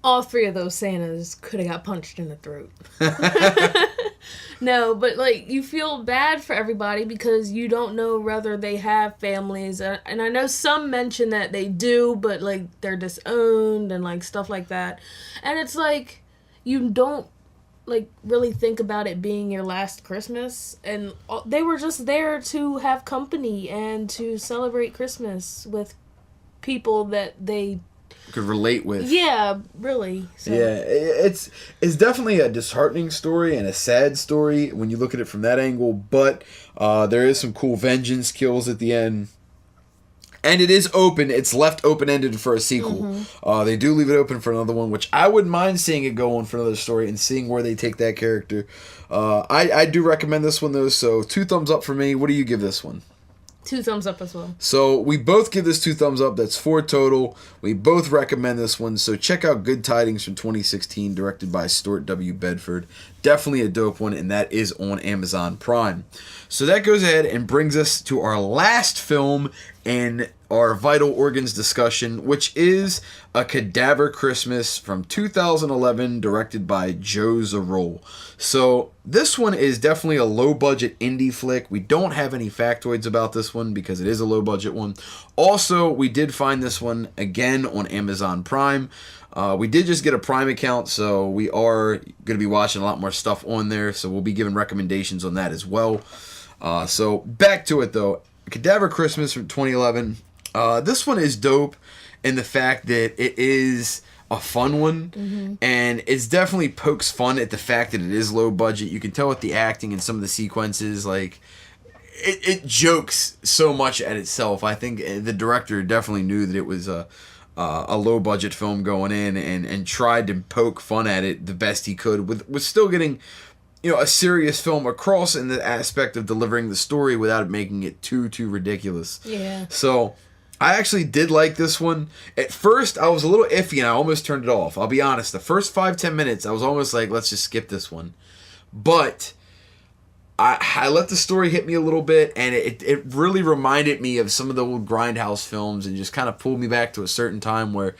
All three of those Santas could have got punched in the throat. No, but like you feel bad for everybody because you don't know whether they have families, and I know some mention that they do, but like they're disowned and like stuff like that, and it's like you don't like really think about it being your last Christmas, and they were just there to have company and to celebrate Christmas with people that they could relate with. Yeah, really. So. Yeah, it's definitely a disheartening story and a sad story when you look at it from that angle, but there is some cool vengeance kills at the end. And it is open. It's left open-ended for a sequel. Mm-hmm. They do leave it open for another one, which I wouldn't mind seeing it go on for another story and seeing where they take that character. I do recommend this one, though, so 2 thumbs up for me. What do you give this one? 2 thumbs up as well. So we both give this 2 thumbs up. That's 4 total. We both recommend this one. So check out Good Tidings from 2016, directed by Stuart W. Bedford. Definitely a dope one, and that is on Amazon Prime. So that goes ahead and brings us to our last film in our Vital Organs discussion, which is A Cadaver Christmas from 2011, directed by Joe Zarrole. So this one is definitely a low-budget indie flick. We don't have any factoids about this one because it is a low-budget one. Also, we did find this one again on Amazon Prime. We did just get a Prime account, so we are going to be watching a lot more stuff on there, so we'll be giving recommendations on that as well. So back to it, though. Cadaver Christmas from 2011. This one is dope in the fact that it is a fun one, and it's definitely pokes fun at the fact that it is low budget. You can tell with the acting and some of the sequences, like it jokes so much at itself. I think the director definitely knew that it was a low budget film going in, and tried to poke fun at it the best he could with still getting a serious film across in the aspect of delivering the story without making it too ridiculous. Yeah. So I actually did like this one. At first, I was a little iffy and I almost turned it off. I'll be honest. The first 5-10 minutes, I was almost like, let's just skip this one. But I let the story hit me a little bit, and it really reminded me of some of the old Grindhouse films and just kind of pulled me back to a certain time where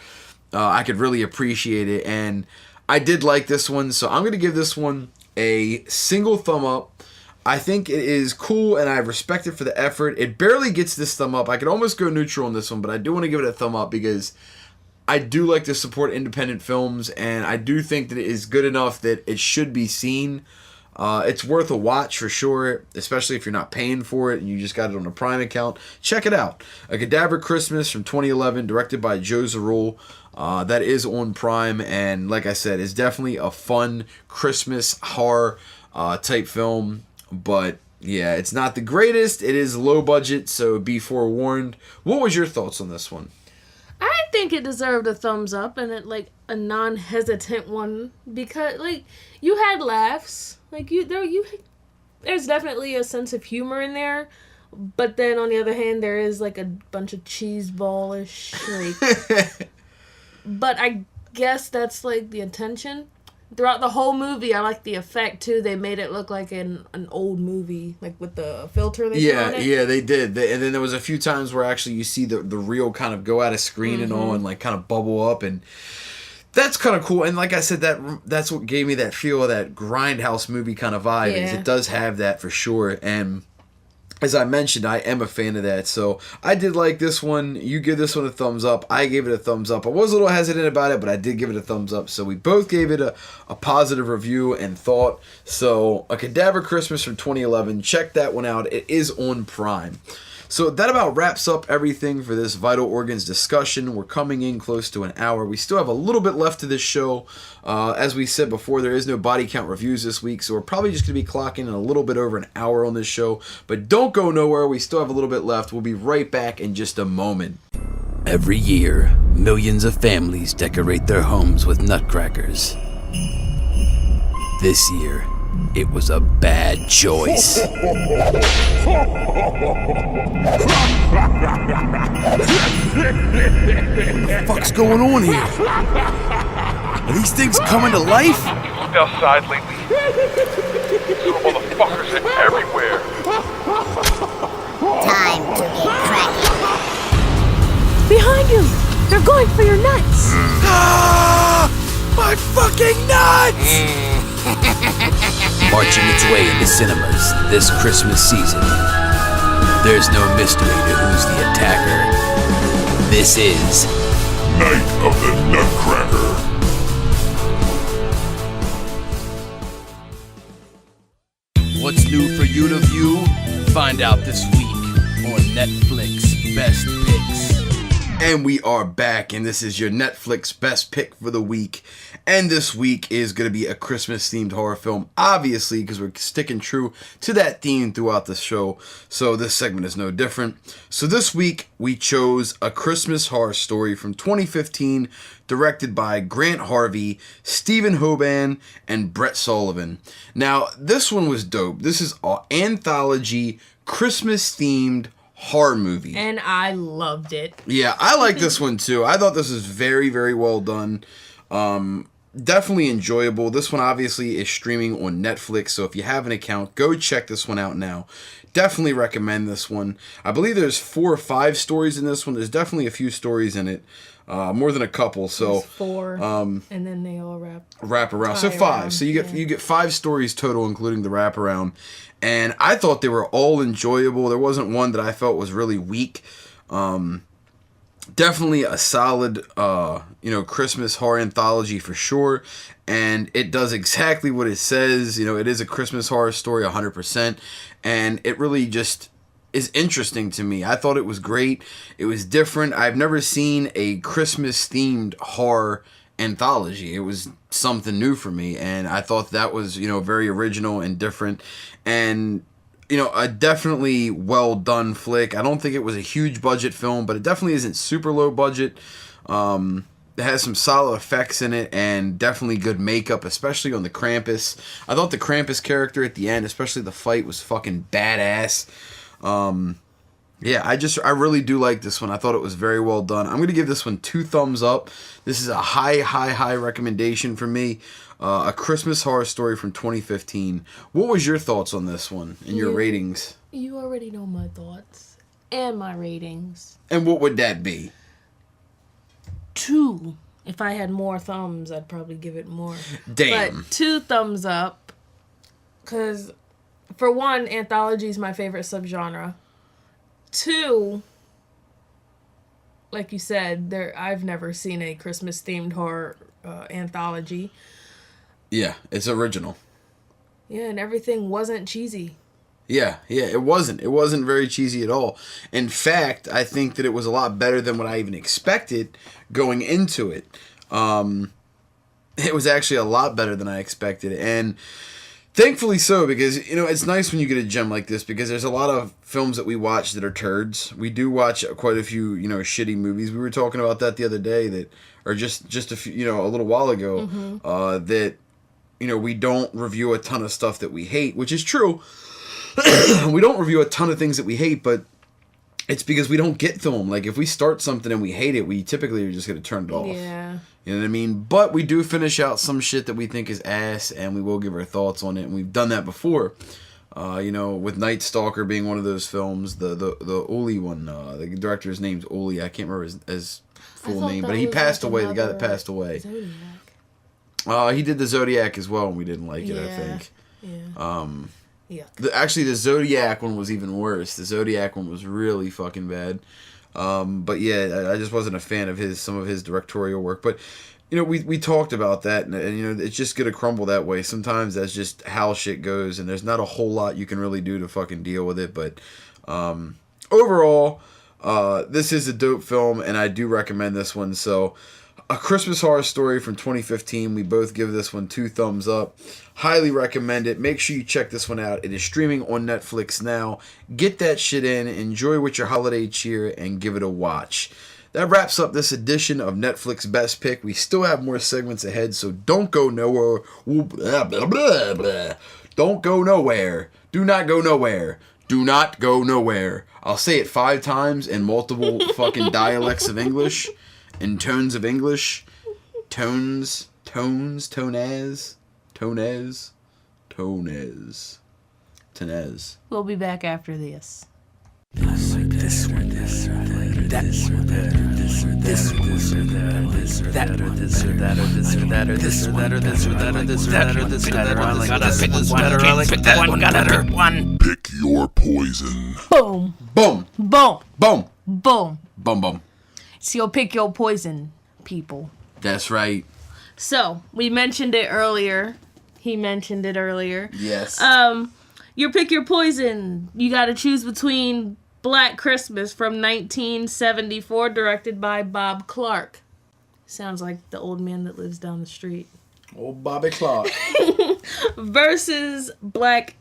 I could really appreciate it. And I did like this one, so I'm going to give this one a single thumb up. I think it is cool, and I respect it for the effort. It barely gets this thumb up. I could almost go neutral on this one, but I do want to give it a thumb up because I do like to support independent films, and I do think that it is good enough that it should be seen. It's worth a watch for sure, especially if you're not paying for it and you just got it on a Prime account. Check it out. A Cadaver Christmas from 2011, directed by Joe Zarrole. That is on Prime, and like I said, it's definitely a fun Christmas horror type film. But yeah, it's not the greatest. It is low budget, so be forewarned. What was your thoughts on this one? I think it deserved a thumbs up, and it like a non-hesitant one, because like you had laughs, like there's definitely a sense of humor in there, but then on the other hand, there is like a bunch of cheeseballish like. But I guess that's like the intention. Throughout the whole movie, I like the effect too. They made it look like an old movie, like with the filter they put on it. Yeah, they did. And then there was a few times where actually you see the reel kind of go out of screen and all, and like kind of bubble up, and that's kind of cool. And like I said, that's what gave me that feel of that Grindhouse movie kind of vibe. Yeah. Is it does have that for sure. And as I mentioned, I am a fan of that. So I did like this one. You give this one a thumbs up. I gave it a thumbs up. I was a little hesitant about it, but I did give it a thumbs up. So we both gave it a positive review and thought. So A Cadaver Christmas from 2011. Check that one out. It is on Prime. So that about wraps up everything for this Vital Organs discussion. We're coming in close to an hour. We still have a little bit left to this show. As we said before, there is no body count reviews this week, so we're probably just going to be clocking in a little bit over an hour on this show. But don't go nowhere. We still have a little bit left. We'll be right back in just a moment. Every year, millions of families decorate their homes with nutcrackers. This year, it was a bad choice. What the fuck's going on here? Are these things coming to life? Looked outside lately. Some motherfuckers are everywhere. Time to get cracking. Behind you! They're going for your nuts! Ah! My fucking nuts! Marching its way into cinemas this Christmas season. There's no mystery to who's the attacker. This is Night of the Nutcracker. What's New for You to View? Find out this week on Netflix Best Picks. And we are back, and this is your Netflix best pick for the week. And this week is going to be a Christmas-themed horror film, obviously, because we're sticking true to that theme throughout the show. So this segment is no different. So this week, we chose A Christmas Horror Story from 2015, directed by Grant Harvey, Stephen Hoban, and Brett Sullivan. Now, this one was dope. This is an anthology, Christmas-themed horror movie. And I loved it. Yeah, I like this one too. I thought this was very, very well done. Definitely enjoyable. This one obviously is streaming on Netflix, so if you have an account, go check this one out now. Definitely recommend this one. I believe there's 4 or 5 stories in this one. There's definitely a few stories in it. More than a couple, so There's 4, and then they all wrap around. So 5. around, So you get 5 stories total, including the wraparound. And I thought they were all enjoyable. There wasn't one that I felt was really weak. Definitely a solid, Christmas horror anthology for sure. And it does exactly what it says. You know, it is a Christmas horror story 100%. And it really just is interesting to me. I thought it was great. It was different. I've never seen a Christmas-themed horror anthology. It was something new for me, and I thought that was, very original and different, and a definitely well done flick. I don't think it was a huge budget film, but it definitely isn't super low budget. It has some solid effects in it and definitely good makeup, especially on the Krampus. I thought the Krampus character at the end, especially the fight, was fucking badass. Yeah, I really do like this one. I thought it was very well done. I'm going to give this one 2 thumbs up. This is a high recommendation for me. A Christmas Horror Story from 2015. What was your thoughts on this one and your ratings? You already know my thoughts and my ratings. And what would that be? 2. If I had more thumbs, I'd probably give it more. Damn. But 2 thumbs up. Because, for one, anthology is my favorite subgenre. 2, like you said, I've never seen a Christmas-themed horror anthology. Yeah, it's original. Yeah, and everything wasn't cheesy. Yeah, it wasn't. It wasn't very cheesy at all. In fact, I think that it was a lot better than what I even expected going into it. It was actually a lot better than I expected, and thankfully so, because, it's nice when you get a gem like this, because there's a lot of films that we watch that are turds. We do watch quite a few, shitty movies. We were talking about that the other day, or just a few, a little while ago, that, we don't review a ton of stuff that we hate, which is true. We don't review a ton of things that we hate, but it's because we don't get to them. Like, if we start something and we hate it, we typically are just going to turn it off. Yeah. You know what I mean? But we do finish out some shit that we think is ass, and we will give our thoughts on it, and we've done that before. With Night Stalker being one of those films, the Uli one, the director's name's Uli. I can't remember his full name, but he passed away. The guy that passed away. Zodiac. He did the Zodiac as well, and we didn't like it, I think. Yeah. Actually, the Zodiac one was even worse. The Zodiac one was really fucking bad. But yeah, I just wasn't a fan of some of his directorial work. But, we talked about that, and it's just going to crumble that way. Sometimes that's just how shit goes, and there's not a whole lot you can really do to fucking deal with it. But overall, this is a dope film, and I do recommend this one. So, A Christmas Horror Story from 2015. We both give this one 2 thumbs up. Highly recommend it. Make sure you check this one out. It is streaming on Netflix now. Get that shit in. Enjoy with your holiday cheer and give it a watch. that wraps up this edition of Netflix Best Pick. We still have more segments ahead, so don't go nowhere. Blah, blah, blah, blah. Don't go nowhere. Do not go nowhere. Do not go nowhere. I'll say it 5 times in multiple fucking dialects of English, in tones of English. Tones, Tonez. We'll be back after this. This one, this one, that one, this one, that one, this or that, or this or that, or this or that, or this or that, or this or that, or this or that, or I gotta pick this better, I like that one, gotta pick one. Pick your poison. Boom. Boom. Boom. Boom. Boom. Boom, boom. So you'll pick your poison, people. That's right. So, we mentioned it earlier. He mentioned it earlier. Yes. You pick your poison. You gotta choose between Black Christmas from 1974, directed by Bob Clark. Sounds like the old man that lives down the street. Old Bobby Clark. Versus Black...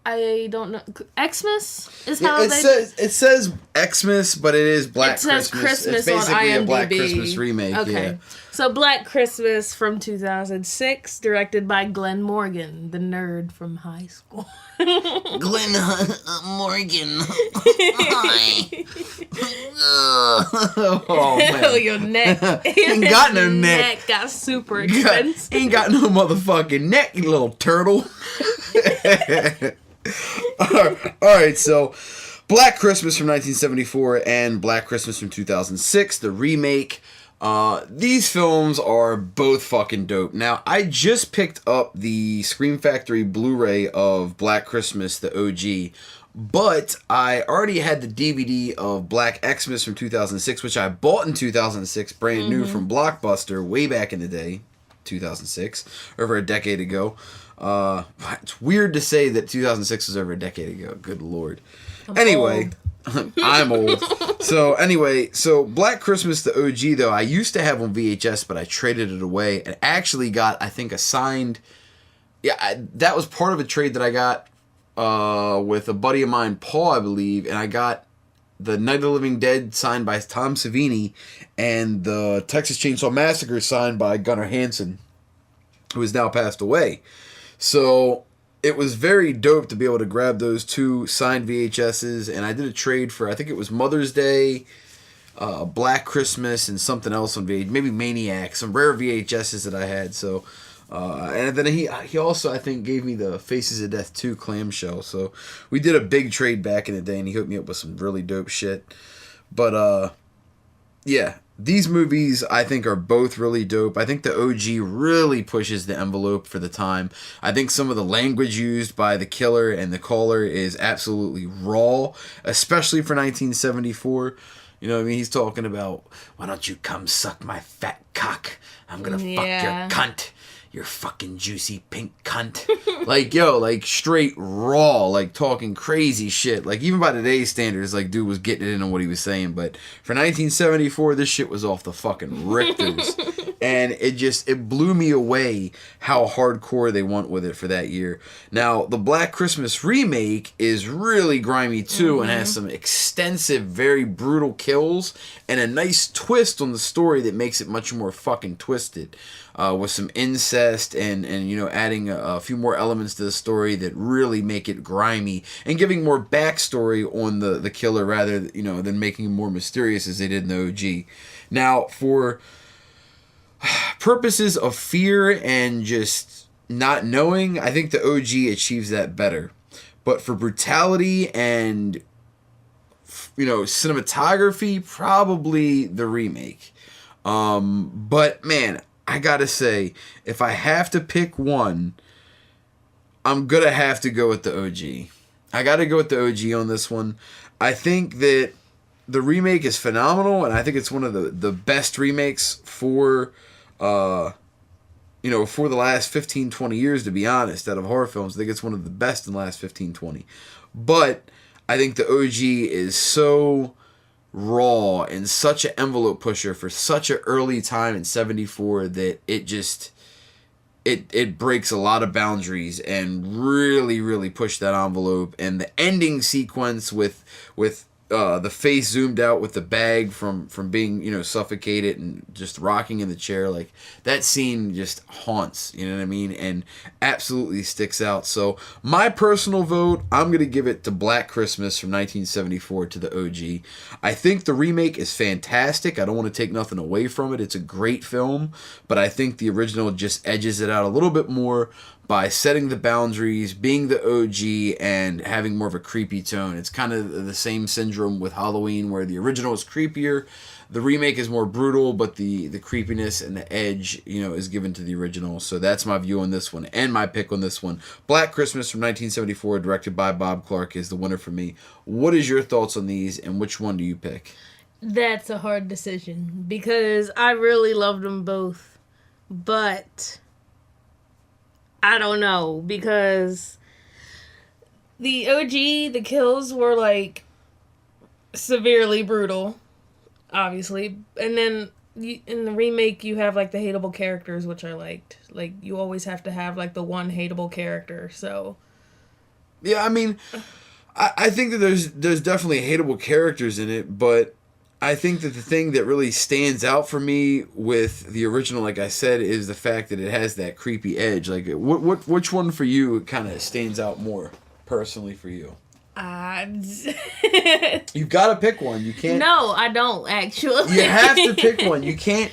I don't know. Xmas is how it says Xmas, but it is Black Christmas. It says Christmas it's basically on IMDb. A Black Christmas remake. Okay. Yeah. So Black Christmas from 2006, directed by Glenn Morgan, the nerd from high school. Glenn Morgan. Hi. Oh man. Oh, your neck. Ain't got no neck. Got super expensive. Ain't got no motherfucking neck, you little turtle. Alright, so Black Christmas from 1974 and Black Christmas from 2006, the remake. These films are both fucking dope. Now, I just picked up the Scream Factory Blu-ray of Black Christmas, the OG, but I already had the DVD of Black Xmas from 2006, which I bought in 2006, brand new from Blockbuster, way back in the day, 2006, over a decade ago. It's weird to say that 2006 was over a decade ago. Good lord. Anyway, I'm old. So anyway, so Black Christmas, the OG though, I used to have on VHS, but I traded it away and actually got, I think, a signed. Yeah, that was part of a trade that I got with a buddy of mine, Paul, I believe, and I got the Night of the Living Dead signed by Tom Savini and the Texas Chainsaw Massacre signed by Gunnar Hansen, who has now passed away. So it was very dope to be able to grab those 2 signed VHSs, and I did a trade for, I think it was Mother's Day, Black Christmas, and something else on VHS, maybe Maniac, some rare VHSs that I had. So, and then he also, I think, gave me the Faces of Death 2 clamshell. So we did a big trade back in the day, and he hooked me up with some really dope shit. But yeah. These movies, I think, are both really dope. I think the OG really pushes the envelope for the time. I think some of the language used by the killer and the caller is absolutely raw, especially for 1974. You know what I mean? He's talking about, why don't you come suck my fat cock? I'm gonna fuck your cunt. Your fucking juicy pink cunt. Like, yo, like, straight raw, like, talking crazy shit. Like, even by today's standards, like, dude was getting it in on what he was saying. But for 1974, this shit was off the fucking Richters. And it blew me away how hardcore they went with it for that year. Now, the Black Christmas remake is really grimy, too, and has some extensive, very brutal kills, and a nice twist on the story that makes it much more fucking twisted. With some incest and you know, adding a few more elements to the story that really make it grimy and giving more backstory on the killer rather, you know, than making him more mysterious as they did in the OG. Now, for purposes of fear and just not knowing, I think the OG achieves that better. But for brutality and, you know, cinematography, probably the remake. But man, I gotta say, if I have to pick one, I'm gonna have to go with the OG. I gotta go with the OG on this one. I think that the remake is phenomenal, and I think it's one of the best remakes for, you know, for the last 15, 20 years, to be honest, out of horror films. I think it's one of the best in the last 15, 20. But I think the OG is so raw and such an envelope pusher for such an early time in 74 that it just it breaks a lot of boundaries and really pushed that envelope. And the ending sequence with the face zoomed out with the bag from being, you know, suffocated and just rocking in the chair. Like, that scene just haunts, you know what I mean? And absolutely sticks out. So my personal vote, I'm going to give it to Black Christmas from 1974 to the OG. I think the remake is fantastic. I don't want to take nothing away from it. It's a great film, but I think the original just edges it out a little bit more by setting the boundaries, being the OG, and having more of a creepy tone. It's kind of the same syndrome with Halloween, where the original is creepier, the remake is more brutal, but the creepiness and the edge, you know, is given to the original. So that's my view on this one, and my pick on this one. Black Christmas from 1974, directed by Bob Clark, is the winner for me. What is your thoughts on these, and which one do you pick? That's a hard decision because I really love them both, but I don't know, because the OG, the kills were, like, severely brutal, obviously. And then in the remake, you have, like, the hateable characters, which I liked. Like, you always have to have, like, the one hateable character, so. Yeah, I mean, I think that there's definitely hateable characters in it, but I think that the thing that really stands out for me with the original, like I said, is the fact that it has that creepy edge. Like, which one for you kind of stands out more personally for you? You gotta pick one. You can't. No, I don't actually. You have to pick one. You can't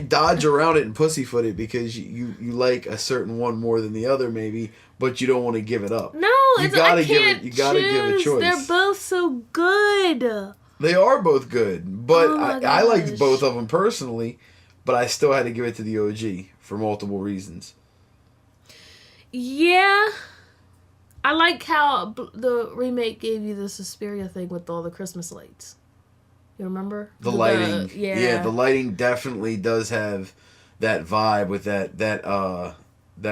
dodge around it and pussyfoot it because you like a certain one more than the other, maybe, but you don't want to give it up. No, you I can't give a choice. They're both so good. They are both good, but Oh my I liked gosh. both of them personally, but I still had to give it to the OG for multiple reasons. Yeah. I like how the remake gave you the Suspiria thing with all the Christmas lights. You remember? The lighting. Yeah. The lighting definitely does have that vibe with that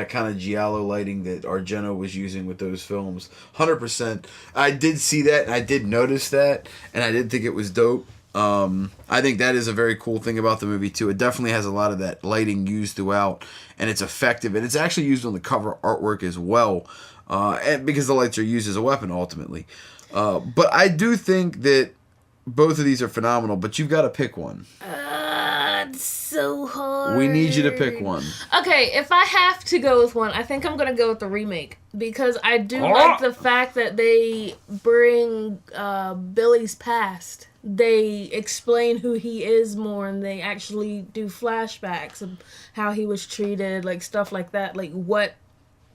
kind of giallo lighting that Argento was using with those films. 100%. I did see that, and I did notice that, and I did think it was dope. I think that is a very cool thing about the movie, too. It definitely has a lot of that lighting used throughout, and it's effective, and it's actually used on the cover artwork as well, and because the lights are used as a weapon, ultimately. But I do think that both of these are phenomenal, but you've got to pick one. It's so hard. We need you to pick one. Okay, if I have to go with one, I think I'm gonna go with the remake because I do like the fact that they bring Billy's past. They explain who he is more, and they actually do flashbacks of how he was treated, like stuff like that, like what,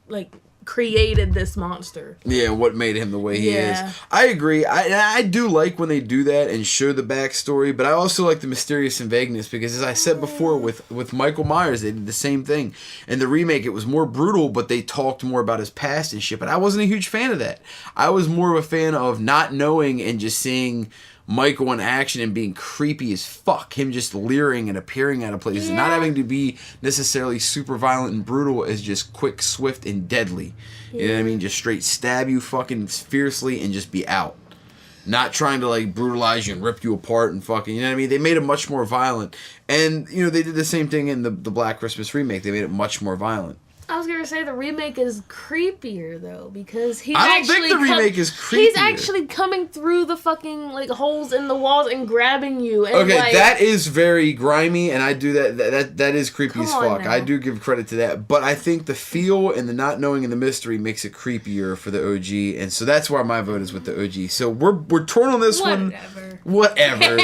like created this monster. Yeah, what made him the way he Yeah. is. I agree. I do like when they do that and show the backstory, but I also like the mysterious and vagueness because, as I said before, with Michael Myers, they did the same thing. In the remake, it was more brutal, but they talked more about his past and shit, but I wasn't a huge fan of that. I was more of a fan of not knowing and just seeing Michael in action and being creepy as fuck. Him just leering and appearing out of places. Not having to be necessarily super violent and brutal, as just quick, swift, and deadly. You know what I mean? Just straight stab you fucking fiercely and just be out. Not trying to, like, brutalize you and rip you apart and fucking, you know what I mean? They made it much more violent. And, you know, they did the same thing in the Black Christmas remake. They made it much more violent. I was gonna say the remake is creepier though because he's I don't actually think the remake is creepier. He's actually coming through the fucking like holes in the walls and grabbing you. And, Okay, like, that is very grimy, and I do that is creepy as Come on fuck. now. I do give credit to that, but I think the feel and the not knowing and the mystery makes it creepier for the OG, and so that's why my vote is with the OG. So we're torn on this one. Whatever.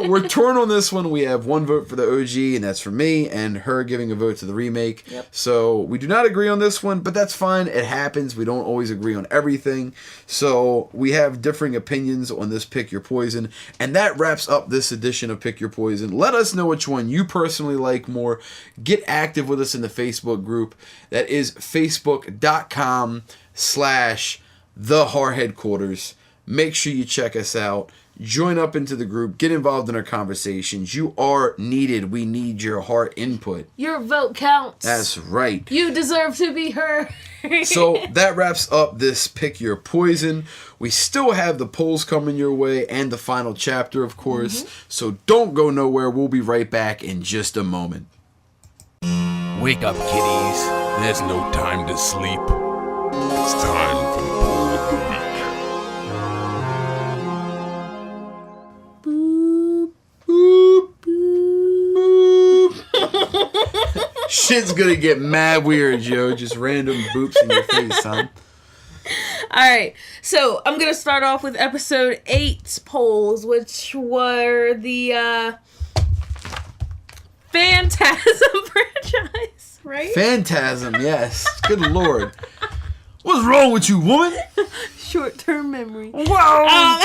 we're torn on this one. We have one vote for the OG, and that's for me, and her giving a vote to the remake. Yep. So we do not agree on this one, but that's fine. It happens. We don't always agree on everything. So we have differing opinions on this Pick Your Poison, and that wraps up this edition of Pick Your Poison. Let us know which one you personally like more. Get active with us in the Facebook group. That is facebook.com/thehorrorheadquarters. Make sure you check us out. Join up into the group. Get involved in our conversations. You are needed. We need your heart input. Your vote counts. That's right. You deserve to be heard. So that wraps up this Pick Your Poison. We still have the polls coming your way and the final chapter, of course. So don't go nowhere. We'll be right back in just a moment. Wake up, kiddies. There's no time to sleep. It's time for the poll of the week. shit's gonna get mad weird, yo. Just random boops in your face, son. Alright, so I'm gonna start off with episode 8's polls, which were the Phantasm franchise, right? Phantasm, yes. Good lord. What's wrong with you, woman? Short-term memory. Wow.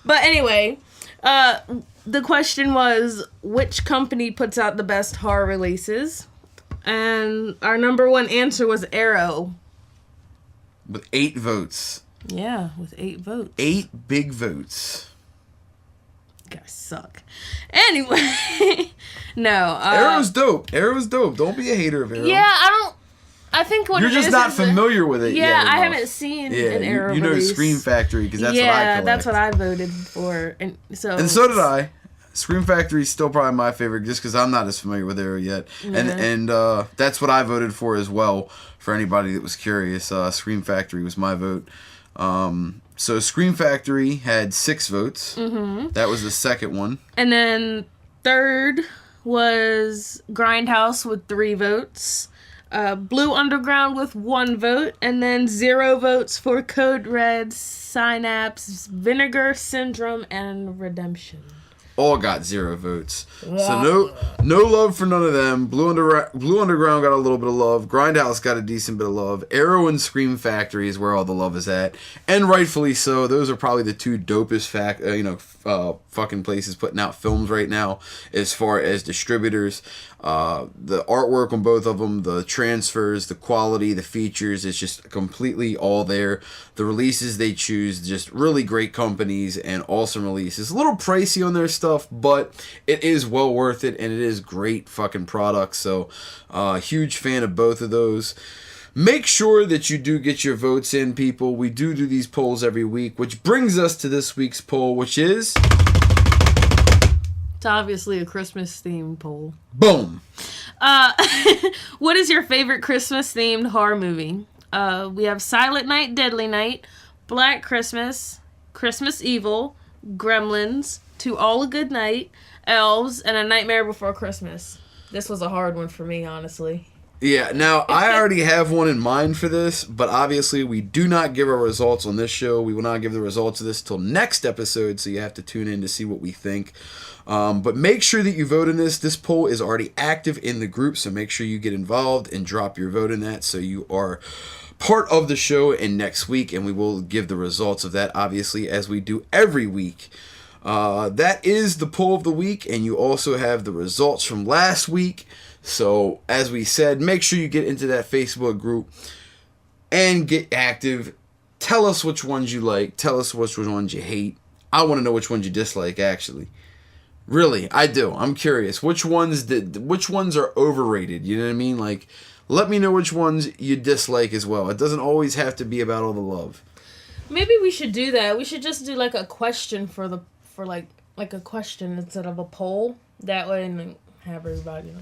But anyway, the question was, which company puts out the best horror releases? And our number one answer was Arrow. With 8 votes. Yeah, with 8 votes. 8 big votes. You guys suck. Anyway, no. Arrow's dope. Arrow's dope. Don't be a hater of Arrow. Yeah, I think what You're it just is not is familiar with it. Yeah, yet I enough. haven't seen Yeah, an Arrow you know release. Scream Factory because that's what I Yeah, collect. that's what I voted for, and so did I. Scream Factory is still probably my favorite just because I'm not as familiar with Arrow yet. And that's what I voted for as well, for anybody that was curious. Scream Factory was my vote. So Scream Factory had 6 votes. Mm-hmm. That was the second one. And then third was Grindhouse with 3 votes. Blue Underground with 1 vote. And then 0 votes for Code Red, Synapse, Vinegar Syndrome, and Redemption. All got 0 votes. So no love for none of them. Blue Underground got a little bit of love. Grindhouse got a decent bit of love. Arrow and Scream Factory is where all the love is at, and rightfully so. Those are probably the 2 dopest fucking places putting out films right now as far as distributors. The artwork on both of them, the transfers, the quality, the features, it's just completely all there. The releases they choose, just really great companies and awesome releases. A little pricey on their stuff, but it is well worth it, and it is great fucking products. So huge fan of both of those. Make sure that you do get your votes in, people. We do these polls every week, which brings us to this week's poll, which is... It's obviously a Christmas-themed poll. Boom! What is your favorite Christmas-themed horror movie? We have Silent Night, Deadly Night, Black Christmas, Christmas Evil, Gremlins, To All a Good Night, Elves, and A Nightmare Before Christmas. This was a hard one for me, honestly. Yeah, now I already have one in mind for this, but obviously we do not give our results on this show. We will not give the results of this till next episode, so you have to tune in to see what we think. But make sure that you vote in this. This poll is already active in the group, so make sure you get involved and drop your vote in that so you are part of the show in next week, and we will give the results of that, obviously, as we do every week. That is the poll of the week, and you also have the results from last week. So, as we said, make sure you get into that Facebook group and get active. Tell us which ones you like. Tell us which ones you hate. I want to know which ones you dislike, actually. Really, I do. I'm curious. Which ones are overrated? You know what I mean? Like, let me know which ones you dislike as well. It doesn't always have to be about all the love. Maybe we should do that. We should just do like a question for like a question instead of a poll. That way, and have everybody.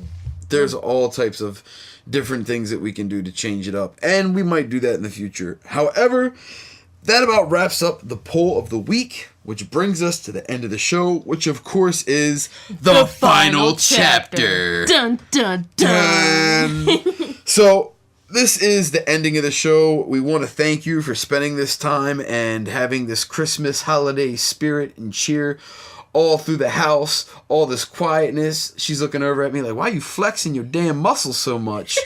There's all types of different things that we can do to change it up, and we might do that in the future. However, that about wraps up the poll of the week, which brings us to the end of the show, which of course is the final chapter. Dun dun dun. So this is the ending of the show. We want to thank you for spending this time and having this Christmas holiday spirit and cheer all through the house, all this quietness. She's looking over at me like, why are you flexing your damn muscles so much?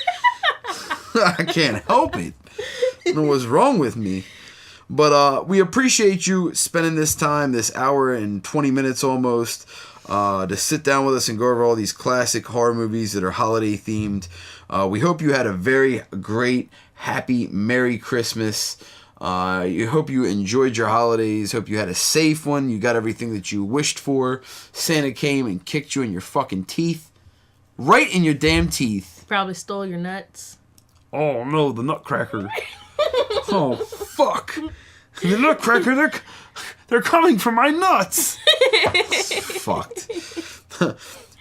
I can't help it. I don't know what's wrong with me. But we appreciate you spending this time, this hour and 20 minutes almost, to sit down with us and go over all these classic horror movies that are holiday themed. We hope you had a very great, happy, Merry Christmas. You hope you enjoyed your holidays. Hope you had a safe one. You got everything that you wished for. Santa came and kicked you in your fucking teeth. Right in your damn teeth. Probably stole your nuts. Oh no, the Nutcracker. Oh fuck. The Nutcracker, they're coming for my nuts. Fucked.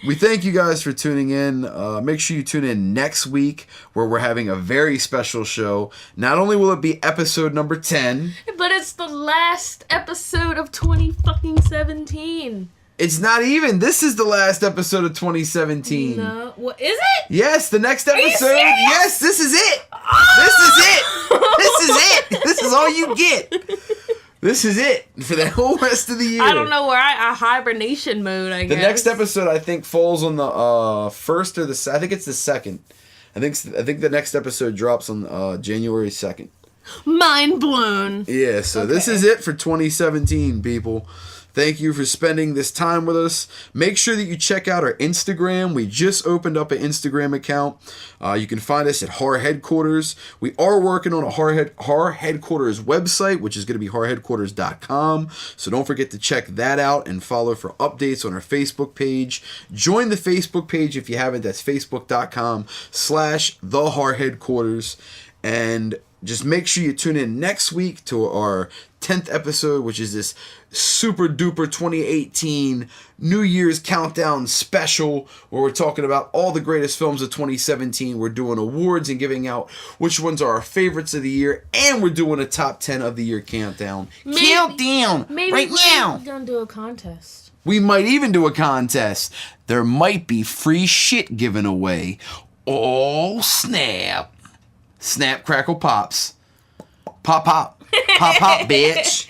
We thank you guys for tuning in. Make sure you tune in next week where we're having a very special show. Not only will it be episode number 10, but it's the last episode of 2017. It's not even. This is the last episode of 2017. No, what is it? Yes, the next episode. serious? Yes, this is it. This is it. This is it. This is all you get. This is it for the whole rest of the year. I don't know where I hibernation mode. I guess The next episode, I think, falls on the first or the. I think it's the second. I think the next episode drops on January 2nd. Mind blown. Yeah, so this is it for 2017, people. Thank you for spending this time with us. Make sure that you check out our Instagram. We just opened up an Instagram account. You can find us at Horror Headquarters. We are working on a Horror Headquarters website, which is going to be horrorheadquarters.com. So don't forget to check that out and follow for updates on our Facebook page. Join the Facebook page if you haven't. That's facebook.com/The Horror Headquarters. And just make sure you tune in next week to our 10th episode, which is this super duper 2018 New Year's countdown special, where we're talking about all the greatest films of 2017. We're doing awards and giving out which ones are our favorites of the year, and we're doing a top 10 of the year countdown. Countdown right now. We're gonna do a contest. We might even do a contest. There might be free shit given away. Oh, snap. Snap, crackle, pops. Pop, pop. Pop, pop, bitch.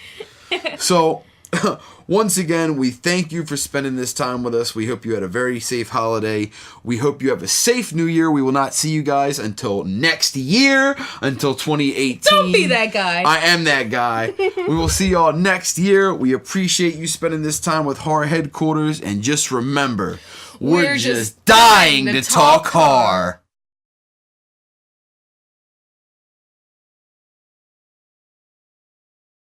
So, once again, we thank you for spending this time with us. We hope you had a very safe holiday. We hope you have a safe new year. We will not see you guys until next year, until 2018. Don't be that guy. I am that guy. We will see y'all next year. We appreciate you spending this time with Horror Headquarters. And just remember, we're just dying to talk horror.